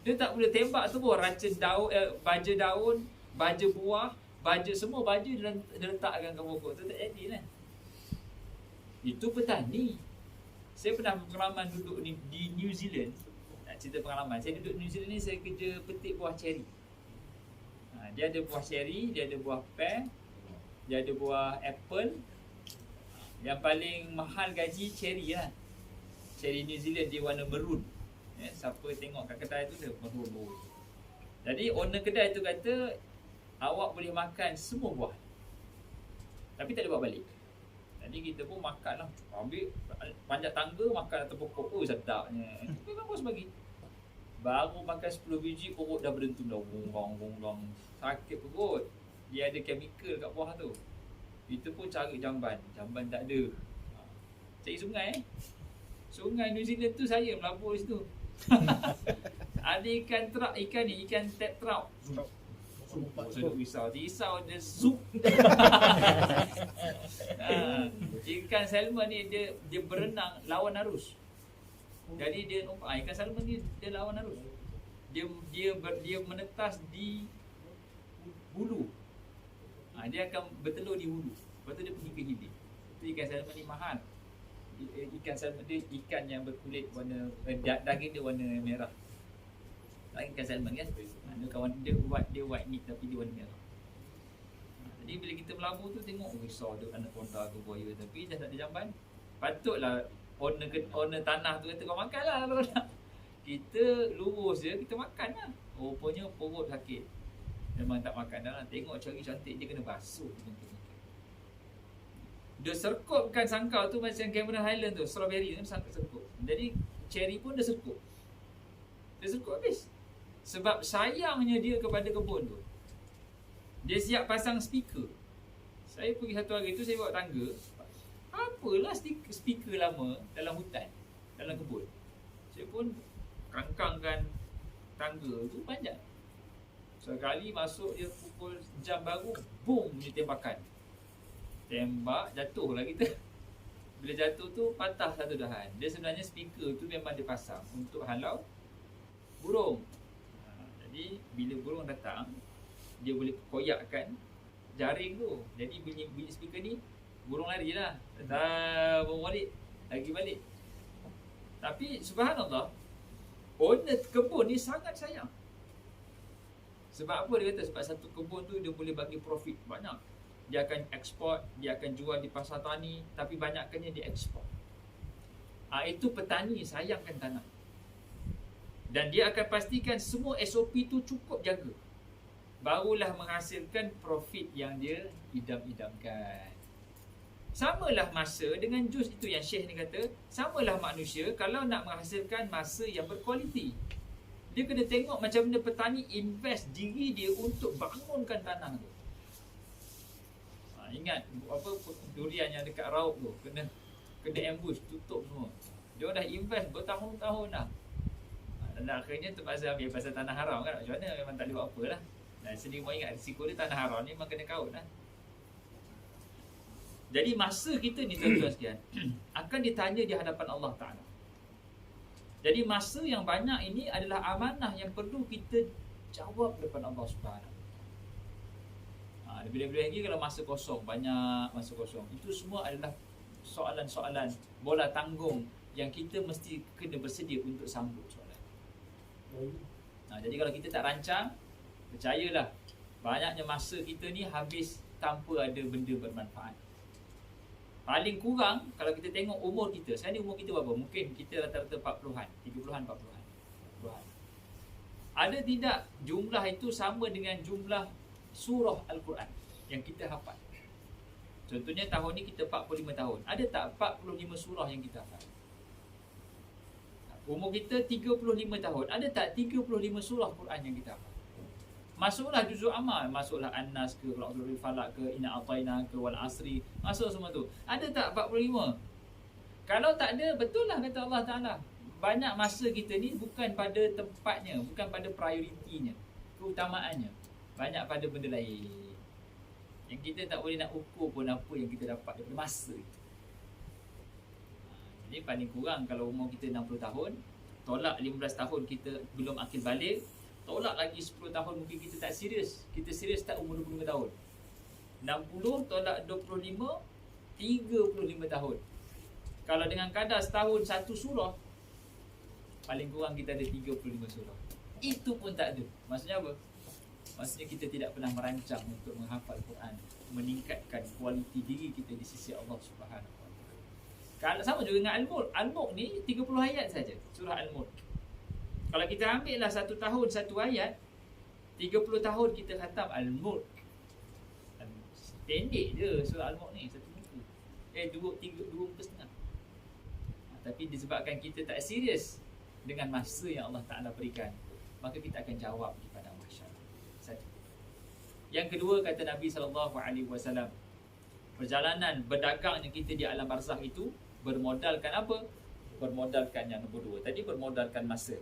Dia tak boleh tembak tu pun racun daun, baja daun, baja buah, baja semua baja dia letakkan ke pokok tu, tak jadi lah. Itu petani. Saya pernah pengalaman duduk di New Zealand. Nak cerita pengalaman. Saya duduk di New Zealand ni, saya kerja petik buah ceri. Dia ada buah ceri, dia ada buah pear, dia ada buah apple. Yang paling mahal gaji ceri lah. Ceri New Zealand dia warna maroon. Siapa tengok kat kedai tu dia maroon. Jadi owner kedai tu kata awak boleh makan semua buah, tapi tak ada bawa balik. Jadi kita pun makan lah. Ambil panjat tangga makan atas pokok. Oh sedapnya. Tapi kan bos bagi. Baru makan 10 biji perut dah berdentum dah. Gong. Sakit perut. Dia ada chemical kat buah tu. Itu pun cari jamban. Jamban tak ada. Cari sungai. Sungai New Zealand tu saya melabur di situ. Ada ikan tap trout. Saya duk risau dia zup. Ikan salmon ni dia berenang lawan arus. Jadi dia ikan salmon ni dia lawan arus. Dia menetas di hulu. Dia akan bertelur di hulu. Lepas tu dia pergi ke hilir. Itu ikan salmon ni mahal. Ikan salmon dia ikan yang berkulit warna daging dia warna merah. Ikan salmon kan. Kawan dia white meat tapi dia warna merah. Jadi bila kita melabur tu tengok risau ada anaconda ke buaya tapi dah tak ada jamban. Patutlah owner tanah tu kata kau makanlah kalau nak. Kita lurus je kita makan lah. Rupanya perut sakit. Memang tak makan dah lah. Tengok cari cantik dia kena basuh. Dia serkupkan sangkau tu macam Cameron Highland tu, strawberry tu serkup. Jadi cherry pun dia serkup. Dia serkup habis. Sebab sayangnya dia kepada kebun tu. Dia siap pasang speaker. Saya pergi satu hari tu saya bawa tangga. Apalah speaker lama dalam hutan, dalam kebun. Saya pun kangkangkan tangga tu panjang. Sekali masuk dia pukul jam baru, boom dia tembakan. Tembak, jatuh lah kita. Bila jatuh tu patah satu dahan. Dia sebenarnya speaker tu memang dia pasang untuk halau burung. Jadi bila burung datang, dia boleh koyakkan jaring tu. Jadi bunyi speaker ni, burung lari lah. Burung balik, lagi balik. Tapi subhanallah, owner kebun ni sangat sayang. Sebab apa dia kata? Sebab satu kebun tu dia boleh bagi profit banyak. Dia akan eksport, dia akan jual di pasar tani, tapi banyakkannya dia ekspor. Itu petani sayangkan tanah. Dan dia akan pastikan semua SOP tu cukup jaga. Barulah menghasilkan profit yang dia idam-idamkan. Samalah masa dengan jus itu yang Syekh ni kata, samalah manusia kalau nak menghasilkan masa yang berkualiti. Dia kena tengok macam mana petani invest diri dia untuk bangunkan tanah tu. Ingat apa durian yang dekat Raub tu kena ambush, tutup semua. Dia dah invest bertahun-tahun dah. Dan akhirnya terpaksa ambil pasal tanah haram kan. Macam mana memang tak boleh buat apa lah. Dan sendiri pun ingat risiko dia tanah haram ni memang kena kaut lah. Jadi masa kita ni tuan-tuan sekalian akan ditanya di hadapan Allah Ta'ala. Jadi masa yang banyak ini adalah amanah yang perlu kita jawab depan Allah Subhanahu. Bila-bila lagi kalau masa kosong, banyak masa kosong, itu semua adalah soalan-soalan bola tanggung yang kita mesti kena bersedia untuk sambut soalan. Jadi kalau kita tak rancang, percayalah banyaknya masa kita ni habis tanpa ada benda bermanfaat. Paling kurang kalau kita tengok umur kita, sekarang ni umur kita berapa? Mungkin kita rata-rata 40-an, 30-an, 40-an. Ada tidak jumlah itu sama dengan jumlah surah Al-Quran yang kita hafal? Contohnya tahun ni kita 45 tahun. Ada tak 45 surah yang kita hafal? Umur kita 35 tahun. Ada tak 35 surah Quran yang kita hafal? Masuklah juzuk amal, masuklah An-Nas ke, Qul a'udzu birabbil falaq ke, Inna a'taina ke, Wal Asri. Masuk semua tu. Ada tak 45? Kalau tak ada, betul lah kata Allah Ta'ala. Banyak masa kita ni bukan pada tempatnya, bukan pada prioritinya, keutamaannya. Banyak pada benda lain yang kita tak boleh nak ukur pun apa yang kita dapat daripada masa itu. Jadi paling kurang kalau umur kita 60 tahun, tolak 15 tahun kita belum akil balik, tolak lagi 10 tahun mungkin kita tak serius. Kita serius tak umur 25 tahun. 60 tolak 25, 35 tahun. Kalau dengan kadar setahun satu surah, paling kurang kita ada 35 surah. Itu pun tak ada. Maksudnya apa? Maksudnya kita tidak pernah merancang untuk menghafal Quran, meningkatkan kualiti diri kita di sisi Allah Subhanahu Wa Taala. Kalau sama juga dengan Al-Mulk. Al-Mulk ni 30 ayat saja, surah Al-Mulk. Kalau kita ambil lah 1 tahun 1 ayat, 30 tahun kita khatam Al-Mulk. Pendek je surah Al-Mulk ni, 1 muka. 2 muka setengah. Tapi disebabkan kita tak serius dengan masa yang Allah Ta'ala berikan, maka kita akan jawab kepada masyarakat. Satu. Yang kedua, kata Nabi SAW, perjalanan berdagangnya kita di alam barzakh itu bermodalkan apa? Bermodalkan yang nombor 2. Tadi bermodalkan masa.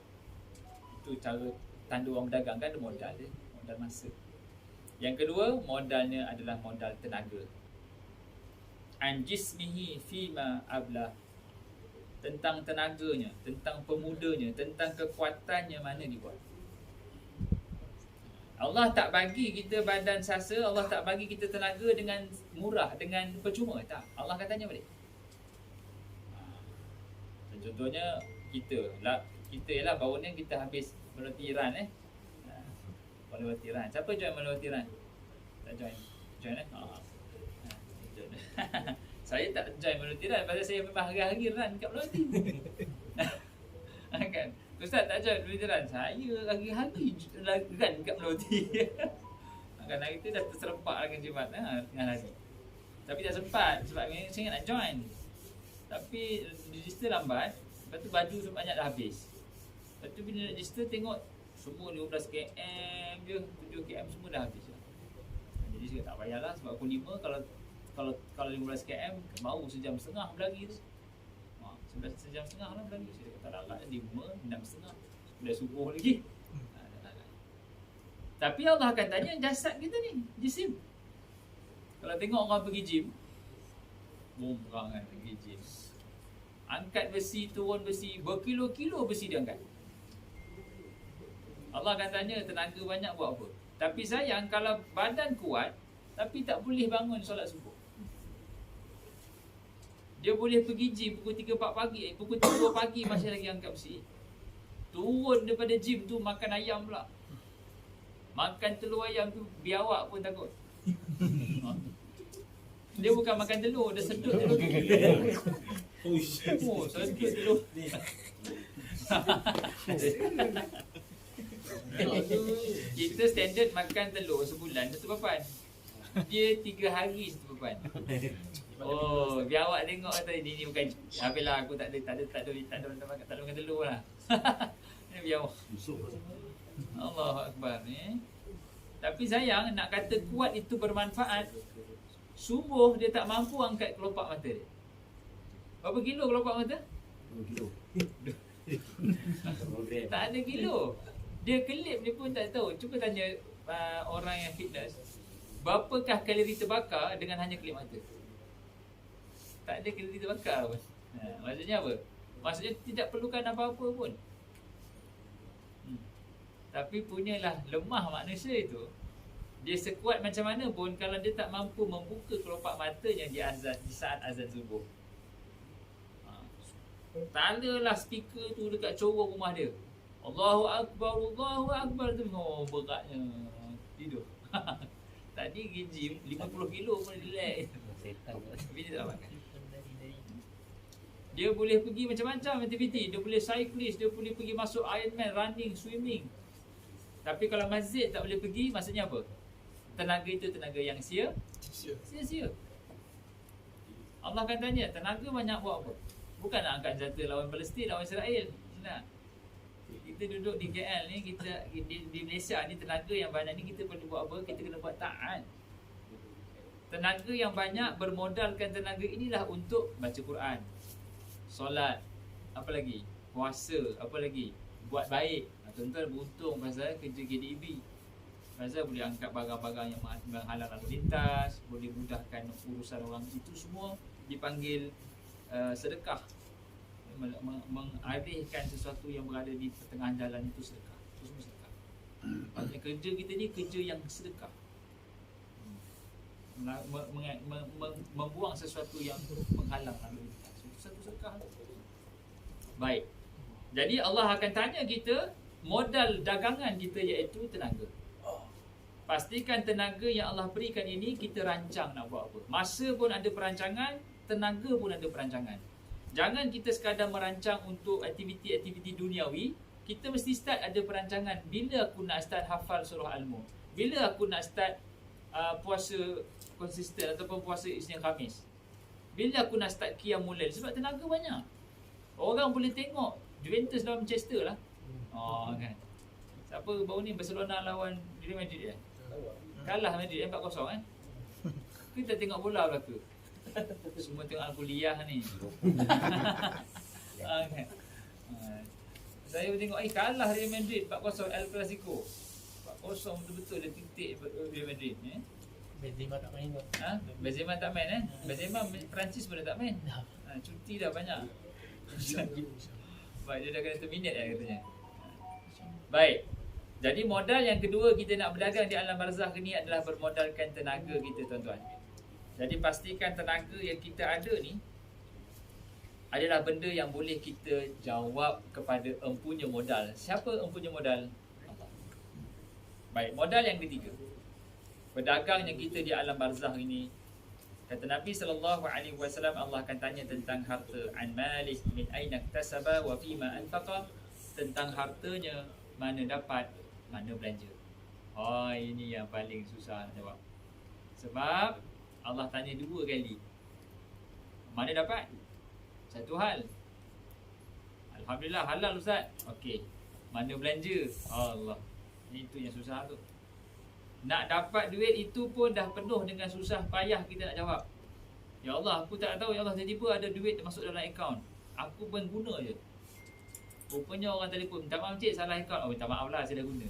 Itu cara tanda orang berdagang kan, ada modal dia, modal masa. Yang kedua, modalnya adalah modal tenaga. An jismihi fima ablah. Tentang tenaganya, tentang pemudanya, tentang kekuatannya mana dibuat. Allah tak bagi kita badan sasa, Allah tak bagi kita tenaga dengan murah, dengan percuma, tak. Allah katanya balik. Contohnya kita ialah baru ni kita habis melewati Iran melewati Iran. Siapa join melewati Iran? Tak join. Join join. Saya tak join melewati Iran pasal saya memang hari-hari run kat melewati. Kan? Ustaz tak join melewati Iran. Saya hari-hari run kat melewati. Kan hari tu dah terserempak dengan Jumaat dengan hari. Tapi tak sempat sebab saya nak join. Tapi register lambat. Lepas tu baju sebanyak dah habis. Lepas tu bila nak register tengok semua 15 km je, 7 km semua dah habis. Jadi saya tak payahlah sebab pukul 5 kalau 15 km baru sejam setengah berlari tu. Sejam setengah lah berlari. Saya kata larat 5, 6.30. Dah subuh lagi. Tapi Allah akan tanya jasad kita ni, jisim. Kalau tengok orang pergi gym, bumerang kan pergi gym. Angkat besi, turun besi, berkilo-kilo besi dia angkat. Allah akan tanya tenaga banyak buat apa. Tapi sayang kalau badan kuat tapi tak boleh bangun solat subuh. Dia boleh pergi gym pukul 3-4 pagi, pukul 3 pagi masih lagi angkat besi. Turun daripada gym tu makan ayam pula. Makan telur ayam tu biawak pun takut. Dia bukan makan telur, dia sedut telur tu. Oh, sedut telur. Kita standard makan telur sebulan 1 papan. Dia 3 hari 1 papan. Oh, biawak tengok kata ni bukan. Habislah aku tak ada makan telur lah. Ni biawak. Allahu Akbar ni. Tapi sayang nak kata kuat itu bermanfaat. Subuh dia tak mampu angkat kelopak mata dia. Berapa kilo kelopak mata? 2 kilo. Tak ada kilo. Dia kelip dia pun tak tahu. Cuba tanya orang yang fitness, berapakah kalori terbakar dengan hanya kelip mata? Tak ada kalori terbakar pun. Maksudnya apa? Maksudnya tidak perlukan apa-apa pun. Tapi punyalah lemah manusia itu. Dia sekuat macam mana pun kalau dia tak mampu membuka kelopak matanya di saat azan subuh. Talalah speaker tu dekat corong rumah dia. Allahu Akbar, Allahu Akbar tu. Oh, beratnya. Tidur. Tadi gym 50 kilo pun relax. Tapi dia tak makan. Dia boleh pergi macam-macam aktiviti. Dia boleh cyclist, dia boleh pergi masuk Ironman, running, swimming. Tapi kalau masjid tak boleh pergi, maksudnya apa? Tenaga itu tenaga yang sia-sia. Allah akan tanya, tenaga banyak buat apa? Bukan nak angkat senjata lawan Palestin, lawan Israel. Nah, kita duduk di KL ni, kita di Malaysia ni, tenaga yang banyak ni kita perlu buat apa? Kita kena buat taat. Tenaga yang banyak bermodalkan tenaga inilah untuk baca Quran, solat, apa lagi? Puasa, apa lagi? Buat baik. Tuan-tuan beruntung pasal kerja KDB. Pasal boleh angkat barang-barang yang menghalang lalu lintas, boleh mudahkan urusan orang, itu semua dipanggil sedekah. mengalihkan sesuatu yang berada di pertengahan jalan itu sedekah. Itu semua sedekah. Maksudnya kerja kita ni kerja yang sedekah. Membuang sesuatu yang menghalang lalu lintas. Itu satu sedekah. Baik. Jadi Allah akan tanya kita modal dagangan kita iaitu tenaga. Pastikan tenaga yang Allah berikan ini kita rancang nak buat apa. Masa pun ada perancangan, tenaga pun ada perancangan. Jangan kita sekadar merancang untuk aktiviti-aktiviti duniawi. Kita mesti start ada perancangan. Bila aku nak start hafal surah Al-Mulk? Bila aku nak start puasa konsisten ataupun puasa Isnin Khamis? Bila aku nak start Qiyamul Lail? Sebab tenaga banyak. Orang boleh tengok Juventus lawan Manchester lah. Kan. Siapa baru ni Barcelona lawan Real Madrid kan? Kalah Madrid 4-0 kan? Kita tengok bola belaka. Semua tengok kuliah ni. Kan? Saya tengok kalah Real Madrid 4-0 El Clasico. 4-0 betul-betul dia titik Real Madrid ni. Benzema tak main tu. Benzema tak main Benzema Perancis pun dah tak main. Cuti dah banyak. Baik, dia dah kena terminate katanya. Baik. Jadi modal yang kedua kita nak berdagang di alam barzakh ni adalah bermodalkan tenaga kita, tuan-tuan. Jadi pastikan tenaga yang kita ada ni adalah benda yang boleh kita jawab kepada empunya modal. Siapa empunya modal? Allah. Baik, modal yang ketiga. Berdagangnya kita di alam barzakh ini, kata Nabi SAW, Allah akan tanya tentang harta. An malik min aina iktasaba wa fima anfaqa. Tentang hartanya, mana dapat, mana belanja. Ini yang paling susah nak jawab. Sebab Allah tanya 2 kali. Mana dapat? Satu hal. Alhamdulillah halal Ustaz. Okey. Mana belanja? Allah. Itu yang susah tu. Nak dapat duit itu pun dah penuh dengan susah payah kita nak jawab. Ya Allah, aku tak tahu. Ya Allah, tiba-tiba ada duit masuk dalam akaun. Aku pun guna je. Rupanya orang telefon, minta maaf cik, salah akaun. Minta maaf lah, saya dah guna.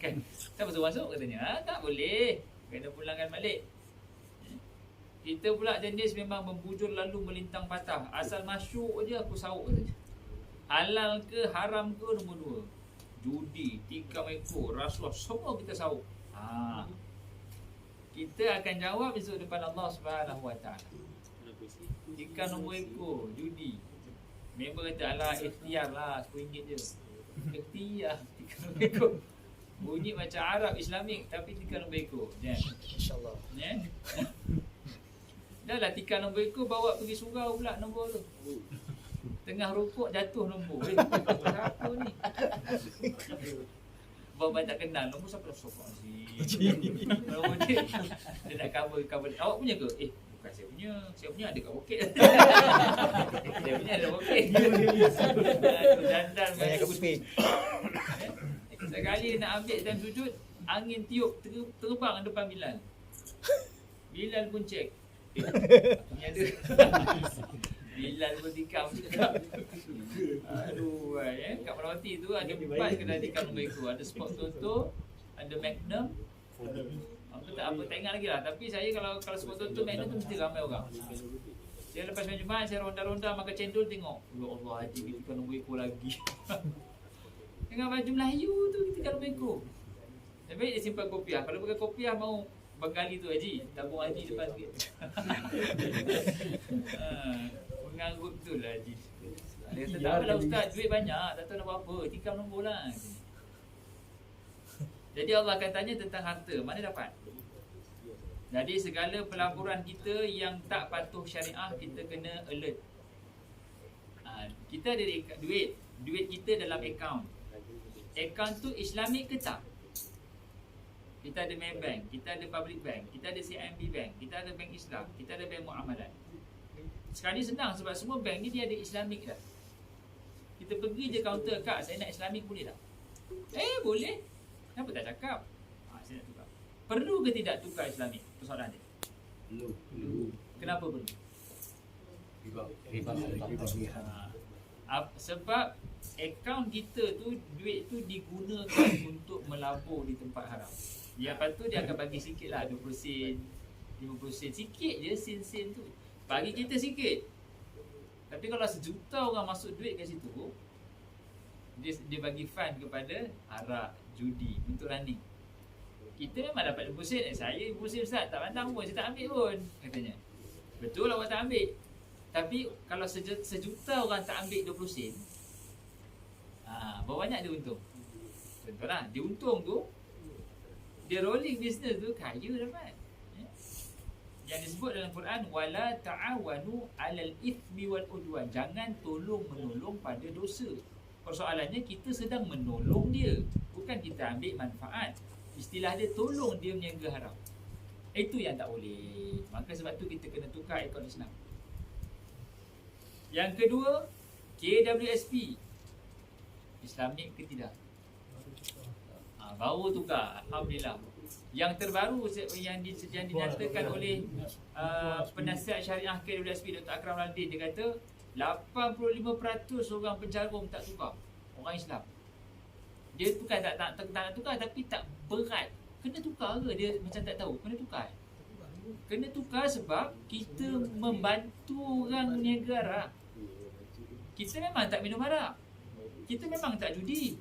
Kan? Tak masuk-masuk katanya. Tak boleh. Kena pulangkan balik. Kita pula jenis memang membujur lalu melintang patah. Asal masuk je aku sauk katanya. Halal ke haram ke nombor 2. Judi, tikam ekor, rasuah, semua kita sauk. Kita akan jawab besok depan Allah Subhanahu Wa Taala. Tikam nombor ekor, judi. Member kata alah ikhtiar lah RM10 je. Ikhtiar tikam nombor ekor. Bunyi macam Arab Islamik tapi tikam nombor ekor. InsyaAllah. Dah lah tikam nombor ekor bawa pergi surau pula nombor tu. Tengah rokok jatuh nombor. Siapa ni? Bapak tak kenal nombor siapa dah sokong si. Nombor dia nak cover. Awak punya ke? Bukan saya punya. Saya punya ada kat poket. Saya punya ada poket. Dandan banyak kat kuping. Sekali nak ambil dan sujud, angin tiup terbang depan Bilal. Bilal pun cek. Punya ada. Bilal pun tikam juga. Aduh, kat Melawati tu ada 4 kedai tikam nombor ekor. Ada Sport Toto, ada Magnum. Aku tak ingat lagi lah. Tapi saya kalau Sport Toto, Magnum tu mesti ramai orang. Saya lepas main Jumaat, saya ronda-ronda makan cendol tengok. Ya Allah, haji kita tikam nombor ekor lagi. Dengan baju Melayu tu kita tikam nombor ekor. Lebih baik dia simpan kopiah. Kalau pakai kopiah mau Bengali tu haji, tabung haji depan sikit. Mengangguk betul lah haji. Dia kata tak apalah ustaz, duit banyak, tak tahu nak buat apa, tikam nombor lah. Jadi Allah akan tanya tentang harta, mana dapat? Jadi segala pelaburan kita yang tak patuh syariah, kita kena alert. Kita ada duit kita dalam akaun. Akaun tu Islamik ke tak? Kita ada Maybank, kita ada Public Bank, kita ada CIMB Bank, kita ada Bank Islam, kita ada Bank Muamalat. Sekarang ni senang sebab semua bank ni dia ada Islamik dah. Kita pergi je kaunter, kak saya nak Islamik boleh tak? Boleh. Kenapa tak cakap? Saya nak tukar. Perlu ke tidak tukar Islamik? Persoalan dia. Perlu. Kenapa perlu? Sebab akaun kita tu, duit tu digunakan untuk melabur di tempat haram. Lepas tu dia akan bagi sikit lah, 20 sen, 50 sen, sikit je sen-sen tu. Bagi kita sikit. Tapi kalau 1 juta orang masuk duit kat situ, dia bagi fund kepada arak, judi untuk running. Kita memang dapat 20 sen. Saya 20 sen Ustaz, tak pandang pun, saya tak ambil pun, katanya. Betul awak tak ambil. Tapi kalau sejuta orang tak ambil 20 sen, berapa banyak dia untung? Contohlah, dia untung tu, dia rolling business tu, kaya dapat. Yang disebut dalam Quran, wala ta'awanu 'alal ithmi wal udwan. Jangan tolong-menolong pada dosa. Persoalannya kita sedang menolong dia, bukan kita ambil manfaat. Istilah dia tolong dia meniaga haram. Itu yang tak boleh. Maka sebab tu kita kena tukar ikon Islam. Yang kedua, KWSP Islamic ke tidak? Baru tukar, alhamdulillah. Yang terbaru yang dinyatakan oleh penasihat syariah KWSP Dr. Akram Al-Din, dia kata 85% orang penjarum tak tukar, orang Islam. Dia bukan tak nak tukar, tapi tak berat. Kena tukar ke? Dia macam tak tahu. Kena tukar. Kena tukar sebab kita membantu orang meniaga arak. Kita memang tak minum arak. Kita memang tak judi.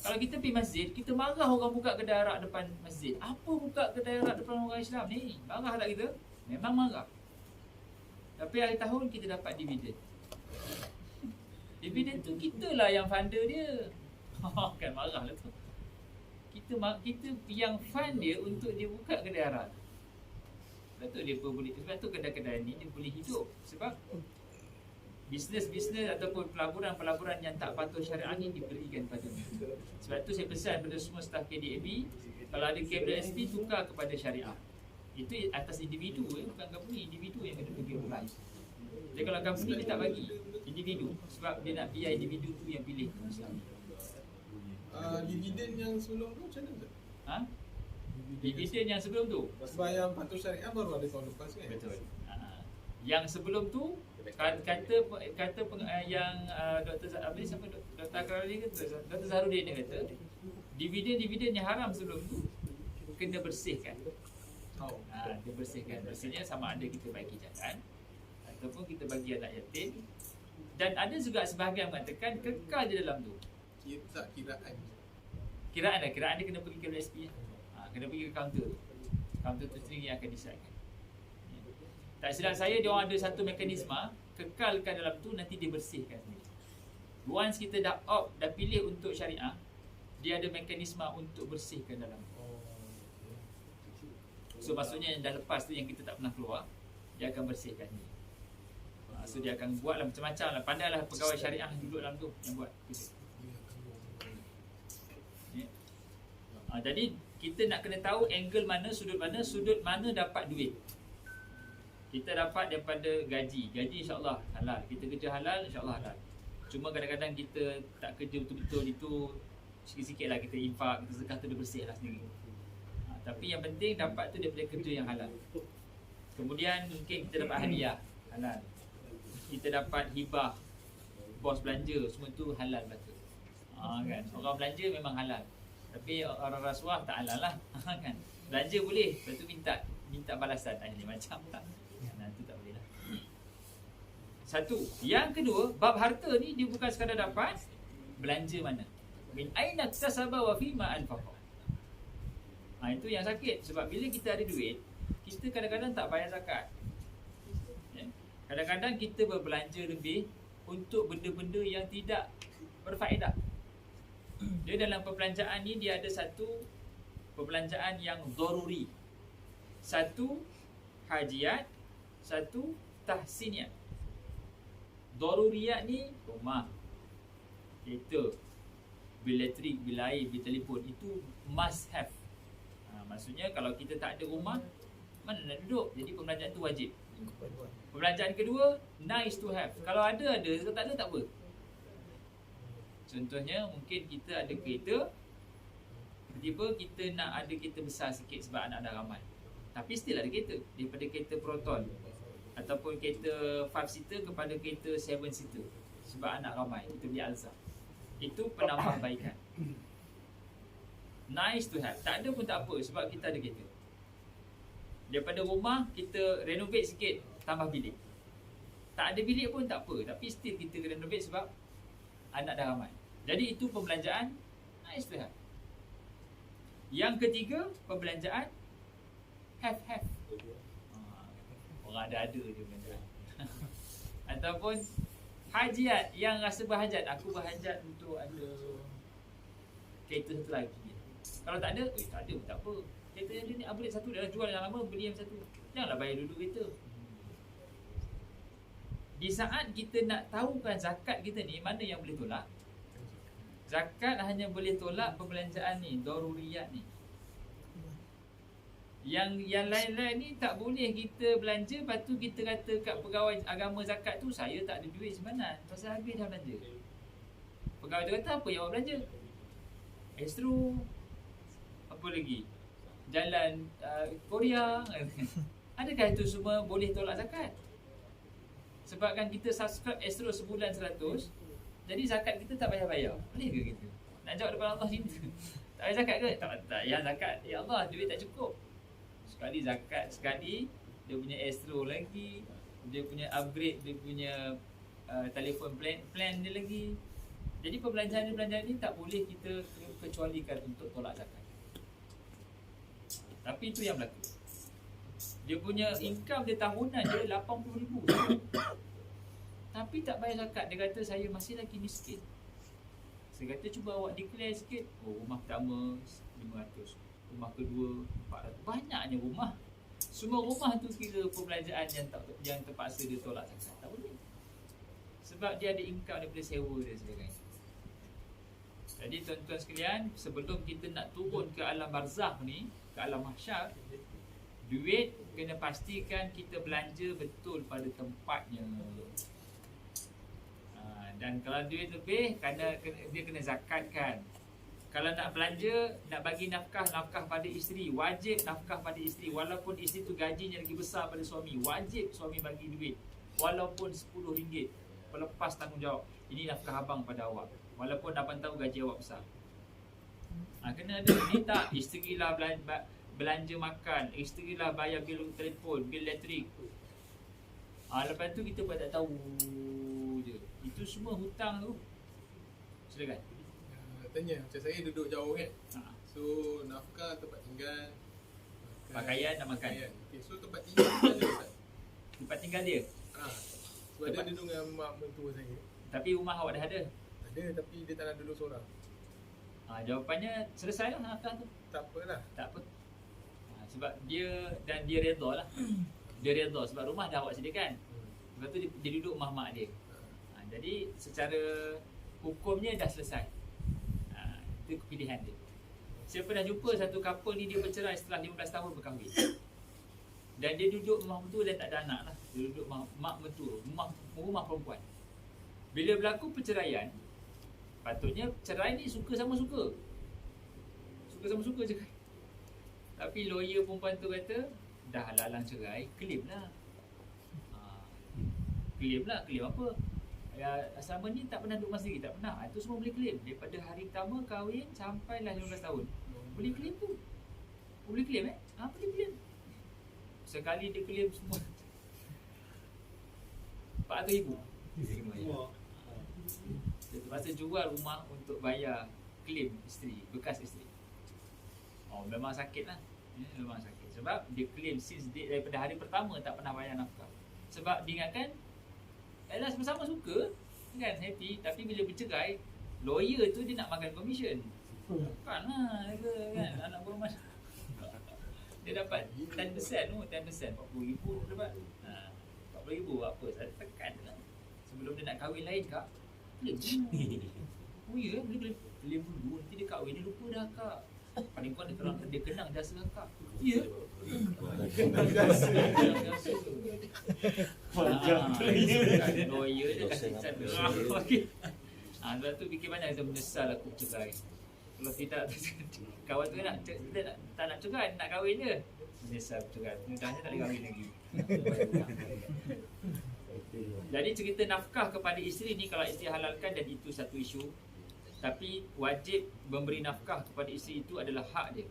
Kalau kita pergi masjid, kita marah orang buka kedai arak depan masjid. Apa buka kedai arak depan orang Islam ni? Marah tak kita? Memang marah. Tapi akhir tahun kita dapat dividen. Dividen tu kita lah yang funder dia. Kan marah lah tu. Kita yang fund dia untuk dia buka kedai arak. Sebab tu dia boleh, sebab tu kedai-kedai ni dia boleh hidup. Sebab bisnes-bisnes ataupun pelaburan-pelaburan yang tak patuh syariah ni diberikan pada mereka. Sebab tu saya pesan pada semua staf KDAB, kalau ada KWSP tukar kepada syariah. Itu atas individu, bukan company. Individu yang kena pergi apply. Jadi kalau company dia tak bagi, individu. Sebab dia nak biar individu tu yang pilih Islam. Dividen yang sebelum tu macam mana? Dividen yang sebelum tu? Sebab yang patuh syariah baru ada tahun lepas kan? Betul. Yang sebelum tu kata yang Dr. Akrali kata, Dr. Zahrudin dia kata, dividen yang haram sebelum tu kena bersihkan. Dia bersihkan. Maksudnya sama ada kita bagi jalan ataupun kita bagi anak yatim. Dan ada juga sebahagian mengatakan kekal di dalam tu. Kiraan dia kena pergi ke WSP. Kena pergi ke kaunter tu. Kaunter tu sendiri yang akan decide. Tak silap saya, dia orang ada satu mekanisme, kekalkan dalam tu, nanti dia bersihkan sendiri. Once kita dah opt, dah pilih untuk syariah, dia ada mekanisme untuk bersihkan dalam tu. So maksudnya yang dah lepas tu, yang kita tak pernah keluar, dia akan bersihkan ni. So dia akan buatlah macam-macam lah. Pandailah pegawai syariah duduk dalam tu yang buat. Jadi kita nak kena tahu angle mana, sudut mana dapat duit. Kita dapat daripada gaji insya-Allah halal. Kita kerja halal, insya-Allah halal. Cuma kadang-kadang kita tak kerja betul-betul itu, sikit-sikit lah kita infak, kita zakat tu dia bersih lah sendiri. Tapi yang penting dapat tu daripada kerja yang halal. Kemudian mungkin kita dapat hadiah halal. Kita dapat hibah, bos belanja, semua tu halal betul. Kan? Orang belanja memang halal. Tapi orang rasuah tak halal lah. Kan? Belanja boleh, lepas tu minta balasan. Ini macam tak. Itu tak boleh lah. Satu. Yang kedua, bab harta ni dia bukan sekadar dapat, belanja mana. Min aina tasaba wa fima anfaqa. Itu yang sakit. Sebab bila kita ada duit, kita kadang-kadang tak bayar zakat. Kadang-kadang kita berbelanja lebih untuk benda-benda yang tidak berfaedah. Dia dalam perbelanjaan ni dia ada satu perbelanjaan yang daruri. Satu hajiat, satu tahsiniyat. Daruriyat ni rumah, kereta, bil elektrik, bil air, bil telefon, itu must have. Maksudnya kalau kita tak ada rumah, mana nak duduk? Jadi perbelanjaan tu wajib. Perbelanjaan kedua, nice to have. Kalau ada, kalau tak ada, tak apa. Contohnya mungkin kita ada kereta, tiba-tiba kita nak ada kereta besar sikit sebab anak dah ramai. Tapi still ada kereta. Daripada kereta Proton ataupun kereta 5 seater kepada kereta 7 seater sebab anak ramai, kita beli Alza. Itu penambahbaikan. Nice to have. Tak ada pun tak apa sebab kita ada kereta. Daripada rumah kita renovate sikit, tambah bilik. Tak ada bilik pun tak apa, tapi still kita kena renovate sebab anak dah ramai. Jadi itu pembelanjaan istirahat. Yang ketiga, pembelanjaan have. Orang ada je belanjaan. Ataupun hajat, yang rasa berhajat. Aku berhajat untuk ada kereta satu lagi. Kalau tak ada, tak ada pun tak apa. Kereta yang ada ni, upgrade satu dah jual yang lama, beli yang satu. Janganlah bayar dulu kereta. Di saat kita nak tahukan zakat kita ni, mana yang boleh tolak? Zakat hanya boleh tolak pembelanjaan ni, daruriyat ni. Yang lain-lain ni tak boleh kita belanja. Lepas tu kita kata kat pegawai agama zakat tu, saya tak ada duit sebenarnya, pasal habis dah belanja. Pegawai tu kata, apa yang awak belanja? Astro, apa lagi? Jalan Korea. Adakah itu semua boleh tolak zakat? Sebabkan kita subscribe Astro sebulan 100, jadi zakat kita tak payah-bayar. Boleh ke kita? Nak jawab depan Allah cinta? Tak payah zakat ke? Tak, ya zakat. Ya Allah, duit tak cukup. Sekali zakat, sekali dia punya Astro lagi, dia punya upgrade, dia punya telefon plan dia lagi. Jadi perbelanjaan ni tak boleh kita kecualikan untuk tolak zakat. Tapi itu yang berlaku. Dia punya income dia tahunan dia 80,000. Tapi tak bayar zakat. Dia kata saya masih lagi miskin. Saya kata cuba awak declare sikit. Oh, rumah pertama 500, rumah kedua 400. Banyaknya rumah. Semua rumah tu kira perbelanjaan yang terpaksa dia tolak zakat. Tak boleh. Sebab dia ada income daripada sewa dan sebagainya. Jadi tuan-tuan sekalian, sebelum kita nak turun ke alam barzakh ni, ke alam mahsyar, duit kena pastikan kita belanja betul pada tempatnya. Dan kalau duit lebih, dia kena zakatkan. Kalau nak belanja, nak bagi nafkah pada isteri, wajib nafkah pada isteri. Walaupun isteri tu gajinya lagi besar pada suami, wajib suami bagi duit. Walaupun RM10 pelepas tanggungjawab. Ini nafkah abang pada awak. Walaupun abang tahu gaji awak besar. Kena ada. Ni tak, isteri lah belanja makan, isteri lah bayar bil telefon, bil elektrik. Lepas tu kita pun tak tahu je. Itu semua hutang tu. Silakan. Tanya, macam saya duduk jauh kan. So nafkah, tempat tinggal, pakaian dan makan. Okay, so tempat tinggal mana Ustaz? Tempat tinggal dia. Sebab dia duduk dengan mak mentua saya. Tapi rumah awak dah ada. Ada, tapi dia tak nak duduk seorang. Jawapannya selesai lah nafkah tu. Tak apalah. Tak apa. Sebab dia redha lah. Dia redha sebab rumah dah awak sediakan. Lepas tu dia duduk rumah mak dia. Jadi secara hukumnya dah selesai. Itu pilihan dia. Saya pernah jumpa satu couple ni, dia bercerai setelah 15 tahun berkahwin. Dan dia duduk rumah mentua dan tak ada anak lah. Dia duduk mak mentua, rumah perempuan. Bila berlaku perceraian, patutnya cerai ni suka sama suka. Suka sama suka je kan. Tapi lawyer perempuan tu kata, dah halang cerai, claim lah. Claim lah, claim apa? Selama ni tak pernah duduk rumah sendiri, tak pernah. Itu semua boleh claim. Daripada hari pertama kahwin sampailah 15 tahun. Boleh claim tu. Boleh claim boleh claim. Sekali dia claim semua RM400,000. Dia terpaksa jual rumah untuk bayar claim isteri, bekas isteri. Memang sakit lah. Memang sakit. Sebab dia claim since daripada hari pertama tak pernah bayar nafkah. Sebab diingatkan, sama-sama suka kan, happy. Tapi bila bercerai, lawyer tu dia nak makan komisen. Kan lah kan, anak perempuan dia dapat 10% tu, 10%, RM40,000 dapat. RM40,000 apa, saya tekan lah. Sebelum dia nak kahwin lain kak, claim dulu. Oh ya, boleh claim dulu. Nanti dia kahwin, dia lupa dah kak. Paling kuat dia kenang jasa kak. Ya. Kenang jasa. Lawyer dia kasih cara. Sebab tu fikir banyak, kita menyesal aku cerai. Kalau tidak, kawan tu tak nak cerai, nak kahwin je. Menyesal cerai. Mudahnya tak boleh kahwin lagi. Jadi cerita nafkah kepada isteri ni, kalau isteri halalkan, dan itu satu isu. Tapi wajib memberi nafkah kepada isteri itu adalah hak dia.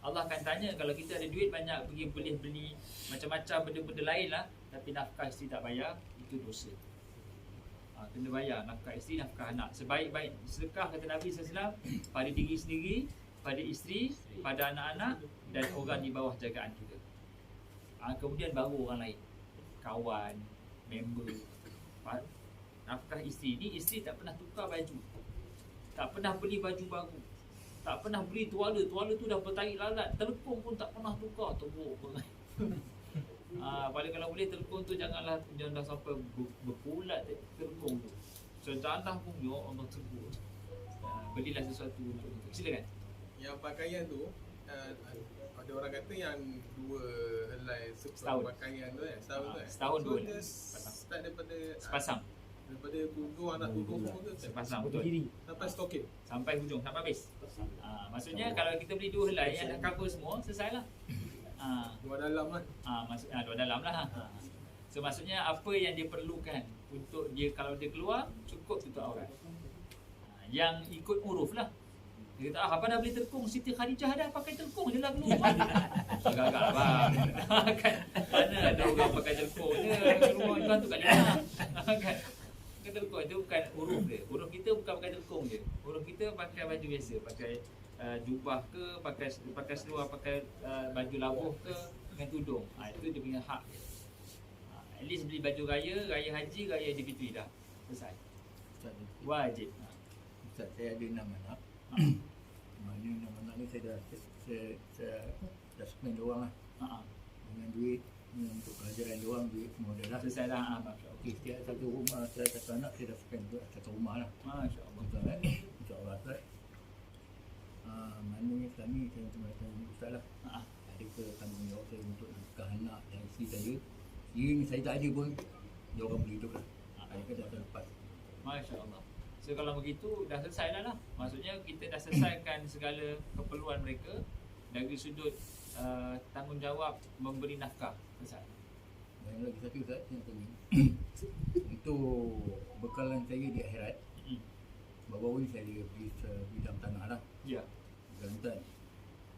Allah akan tanya, kalau kita ada duit banyak, boleh beli macam-macam benda-benda lain lah, tapi nafkah isteri tak bayar, itu itu dosa. Kena bayar nafkah isteri, nafkah anak. Sebaik-baik sedekah kata Nabi SAW pada diri sendiri, pada isteri, pada anak-anak dan orang di bawah jagaan kita. Kemudian baru orang lain, kawan, member. Nafkah isteri ni, isteri tak pernah tukar baju, tak pernah beli baju baru, tak pernah beli tuala tu dah bertarik lalat, telekung pun tak pernah tukar, teruk. Paling kalau boleh telekung tu jangan dah sampai berpulat telekung tu. So jangan pun ya Allah terbuk. Belilah sesuatu untuk itu. Silakan. Yang pakaian tu ada orang kata yang 2 helai Setahun. pakaian tu setahun tu Setahun so 2 dia helai. start daripada Sepasang. daripada tubuh anak tubuh semua tu Sepasang Betul betul. diri. sampai stokit. Sampai hujung, sampai habis. Maksudnya kalau kita beli 2 helai yang dah cover semua, selesai lah. Luar dalam lah. Luar dalam lah. So maksudnya apa yang dia perlukan untuk dia, kalau dia keluar cukup tutup aurat. Yang ikut uruf lah. Dia kata, abang dah beli telekung, Siti Khadijah dah pakai telekung je lah keluar. Agak-agak abang. Kan, mana ada orang pakai telekung je, rumah tuan tu kat mana. Kan, pakai telekung itu bukan uruf dia. Uruf kita bukan pakai telekung je. Uruf kita pakai baju biasa, pakai jubah ke, pakai seluar, pakai baju labuh ke, dengan tudung. Itu dia punya hak dia. At least beli baju raya haji, raya Aidilfitri dah selesai. Wajib. Ustaz, saya ada 6 anak. Mana 6 anak ni saya dah spend diorang lah. Dengan duit untuk pelajaran diorang, duit semua dah lah. Selesai dah. Masya-Allah. Okey, setiap satu rumah, satu anak saya dah spend duit satu rumah lah. Masya-Allah. Betul kan? InsyaAllah Ustaz. Maknanya sekarang ni saya cuma tanya Ustaz lah. Adakah tanggungjawab saya untuk nafkah anak dan isteri saya? Ini saya tak ada pun, diorang boleh hidup lah. Adakah dah terlepas? Masya-Allah. So kalau begitu dah selesai dah lah. Maksudnya kita dah selesaikan segala keperluan mereka dari sudut tanggungjawab memberi nafkah. Selesai. Dan lagi satu Ustaz yang tadi untuk bekalan saya di akhirat, baru-baru ni saya beli sebidang tanah lah, Ya. Kelantan,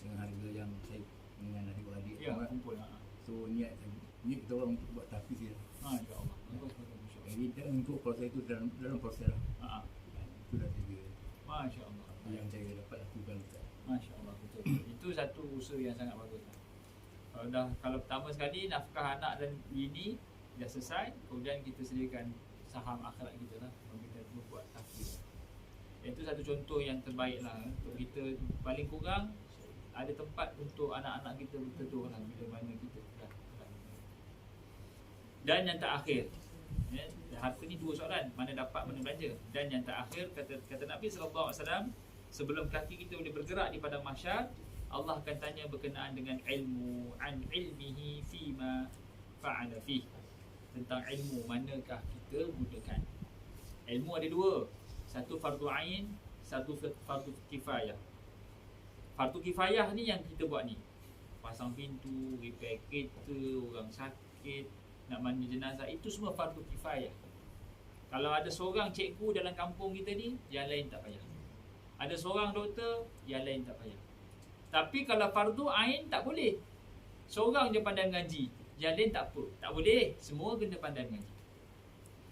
dengan harga yang saya dengan adik-adik Ya, orang. kumpul. So niat kita orang untuk buat tahfiz dia. Masya-Allah. Jadi untuk proses itu dalam proses lah. Itu dah tiga Masya-Allah. yang saya dapat lakukan Ustaz. Masya-Allah, betul. Itu satu usaha yang sangat bagus. Kalau pertama sekali nafkah anak dan bini dah selesai, kemudian kita sediakan saham akhirat kita lah, kita buat tahfiz. Itu satu contoh yang terbaik lah untuk kita. Paling kurang ada tempat untuk anak-anak kita berteduh lah bila mana kita dah. Dan yang terakhir, harta ni 2 soalan, mana dapat mana belanja. Dan yang terakhir kata Nabi SAW, sebelum kaki kita boleh bergerak di padang mahsyar, Allah akan tanya berkenaan dengan ilmu, an ilmihi fima fa'ala fih, tentang ilmu manakah kita gunakan. Ilmu ada 2, satu fardu ain, satu fardu kifayah. Fardu kifayah ni yang kita buat ni, pasang pintu, repair kereta, orang sakit, nak mandi jenazah, itu semua fardu kifayah. Kalau ada seorang cikgu dalam kampung kita ni, yang lain tak payah. Ada seorang doktor, yang lain tak payah. Tapi kalau fardu ain tak boleh. Seorang je pandai ngaji, yang lain tak apa. Tak boleh, semua kena pandai ngaji.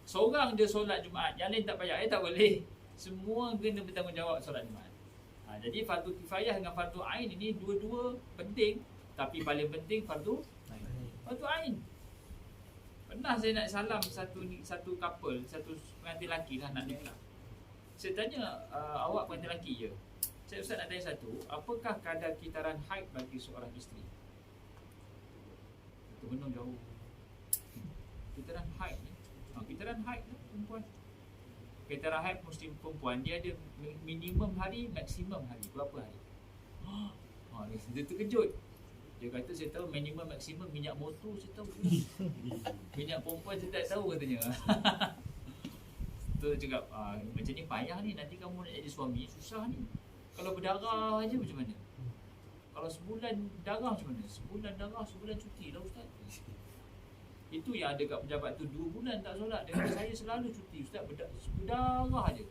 Seorang je solat Jumaat, yang lain tak payah. Tak boleh. Semua kena bertanggungjawab solat Jumaat. Jadi fardu kifayah dengan fardu ain ini dua-dua penting, tapi paling penting fardu ain. Pernah saya nak salam satu couple, satu pengantin lelaki lah nak nikah. Saya tanya, awak pengantin lelaki je? Saya Ustaz nak tanya satu, apakah kadar kitaran haid bagi seorang isteri? Itu benar jauh. Kitaran haid ni, kitaran haid ni perempuan. Kitaran haid muslim perempuan, dia ada minimum hari, maksimum hari. Berapa hari? Dia terkejut. Dia kata saya tahu minimum maksimum minyak motor saya tahu. Minyak perempuan saya tak tahu katanya. Tu cakap macam ni payah ni, nanti kamu nak jadi suami susah ni. Kalau berdarah aja macam mana? Kalau sebulan darah macam mana? Sebulan darah, sebulan cuti lah Ustaz. Itu yang ada kat pejabat tu 2 bulan tak solat. Dia kata saya selalu cuti Ustaz, berdarah aja.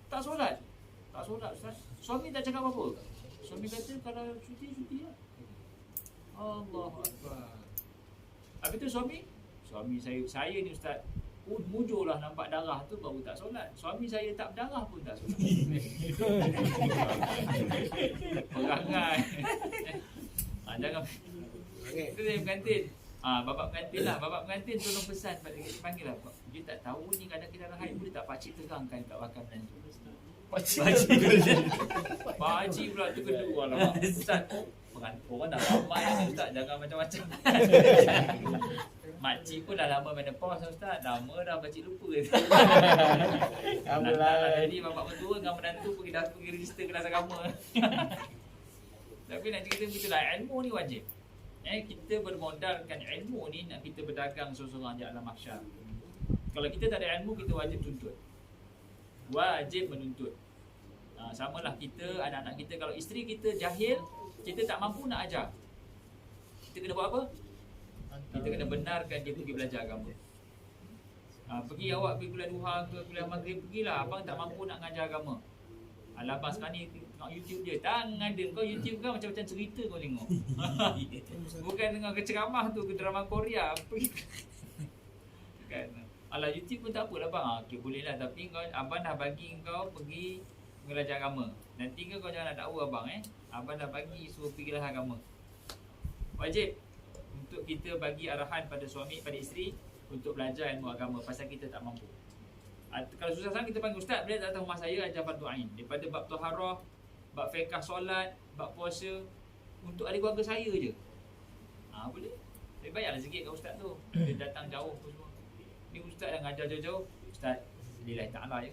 Tak solat. Tak solat Ustaz. Suami tak cakap apa-apa. Suami kata kalau cuti lah. Allahu Akbar. Habis tu suami saya ni Ustaz, mujurlah nampak darah tu baru tak solat. Suami saya tak berdarah pun tak solat. Perangai. Jangan. Itu saya pengantin. Bapak pengantin lah. Bapak pengantin tolong pesan panggil lah. Dia tak tahu ni kadang-kadang haid boleh tak pakcik terangkan kat bakal menantu. Pakcik pula terkedua lah. Ustaz, orang dah ramai ni Ustaz, jangan macam-macam. Makcik pun dah lama menopause Ustaz. Lama dah pakcik lupa. Jadi bapak mentua dengan menantu pergi register kelas agama. Tapi nak cerita begitulah, ilmu ni wajib. Kita bermodalkan ilmu ni nak kita berdagang seorang-seorang di alam mahsyar. Kalau kita tak ada ilmu, kita wajib tuntut. Wajib menuntut. Samalah kita, anak-anak kita, kalau isteri kita jahil, kita tak mampu nak ajar. Kita kena buat apa? Kita kena benarkan dia pergi belajar agama. Pergi awak pergi kuliah duha ke kuliah maghrib, pergilah. Abang tak mampu nak mengajar agama. Abang sekarang ni tengok YouTube je. Tangan ada. Kau YouTube kan macam-macam cerita kau tengok. Bukan tengok ke ceramah tu, ke drama Korea. Kan. Alah YouTube pun tak apalah bang. Okay, boleh lah. Tapi kau, abang dah bagi kau pergi belajar agama. Nanti kau jangan nak dakwa abang Abang dah bagi suruh pergi belajar agama. Wajib untuk kita bagi arahan pada suami, pada isteri untuk belajar ilmu agama pasal kita tak mampu. Kalau susah sangat kita panggil ustaz, boleh datang rumah saya ajar fardu ain. Daripada bab taharah, bab fiqh solat, bab puasa untuk ahli keluarga saya je. Boleh. Lebih bayarlah sikit kat ustaz tu. Dia datang jauh tu semua. Ni ustaz yang ajar jauh-jauh. Ustaz, lillahi ta'ala je.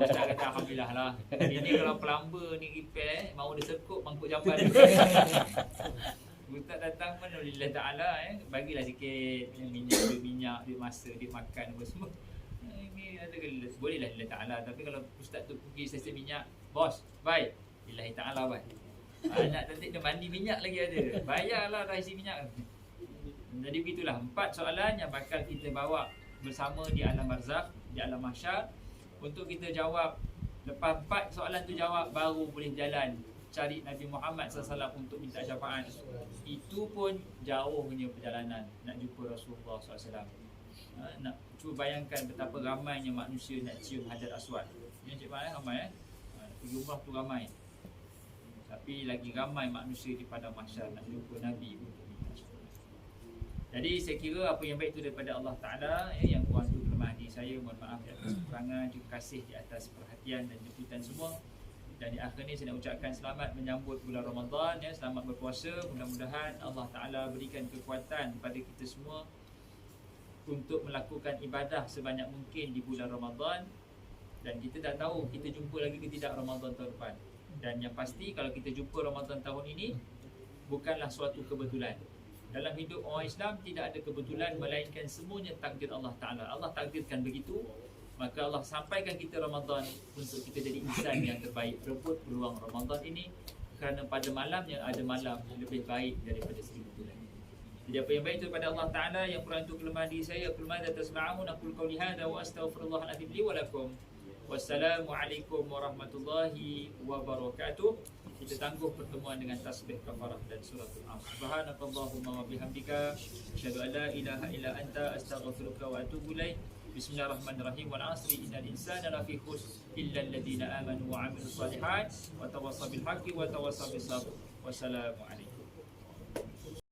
Ustaz kata alhamdulillah lah. Ini kalau plumber ni repair, mau dia sekut mangkuk jamban. Ustaz datang pun lillahi ta'ala bagilah sikit minyak, duit masa, duit makan apa semua. Ini ada bolehlah lillahi ta'ala. Tapi kalau ustaz tu pergi stesen minyak, bos, bye. Lillahi ta'ala bye. Nak nanti dia mandi minyak lagi ada. Bayarlah dah isi minyak. Jadi begitulah 4 soalan yang bakal kita bawa bersama di alam barzakh, di alam mahsyar untuk kita jawab. Lepas 4 soalan tu jawab, baru boleh jalan cari Nabi Muhammad SAW untuk minta syafaat. Itu pun jauh punya perjalanan nak jumpa Rasulullah SAW. Nak cuba bayangkan betapa ramainya manusia nak cium Hajar Aswad. Ini Cik Mak ramai pergi umrah tu ramai. Tapi lagi ramai manusia di padang mahsyar nak jumpa Nabi untuk minta syafaat. Jadi saya kira apa yang baik itu daripada Allah Ta'ala, yang kurang itu kelemahan diri saya. Mohon maaf di atas kekurangan, terima kasih di atas perhatian dan jemputan semua. Dan di akhir ni saya nak ucapkan selamat menyambut bulan Ramadan, selamat berpuasa. Mudah-mudahan Allah Ta'ala berikan kekuatan kepada kita semua untuk melakukan ibadah sebanyak mungkin di bulan Ramadan. Dan kita tak tahu kita jumpa lagi ke tidak Ramadan tahun depan. Dan yang pasti kalau kita jumpa Ramadan tahun ini, bukanlah suatu kebetulan. Dalam hidup orang Islam tidak ada kebetulan, melainkan semuanya takdir Allah Ta'ala. Allah takdirkan begitu. Maka Allah sampaikan kita Ramadan untuk kita jadi insan yang terbaik. Rebut peluang Ramadan ini, kerana pada malamnya ada malam lebih baik daripada 1000 bulan. Jadi apa yang baik itu daripada Allah Ta'ala, yang kurang itu kelemahan diri saya. Aku lemah dan tasma'amun, aqul qawli hadha wa astaghfirullahaladzim li wa lakum. Wassalamualaikum warahmatullahi wabarakatuh. Kita tangguh pertemuan dengan tasbih kafarah dan suratul Asr. Subhanakallahumma wa bihamdika, asyhadu an la ilaha illa anta, astaghfiruka wa atubu ilaik. Bismillahirrahmanirrahim. Wal 'asri innal insana lafi khusr illa alladhina amanu wa 'amilus solihat wa tawassaw bil haqqi wa tawassaw bis sabr. Wassalamu alaikum.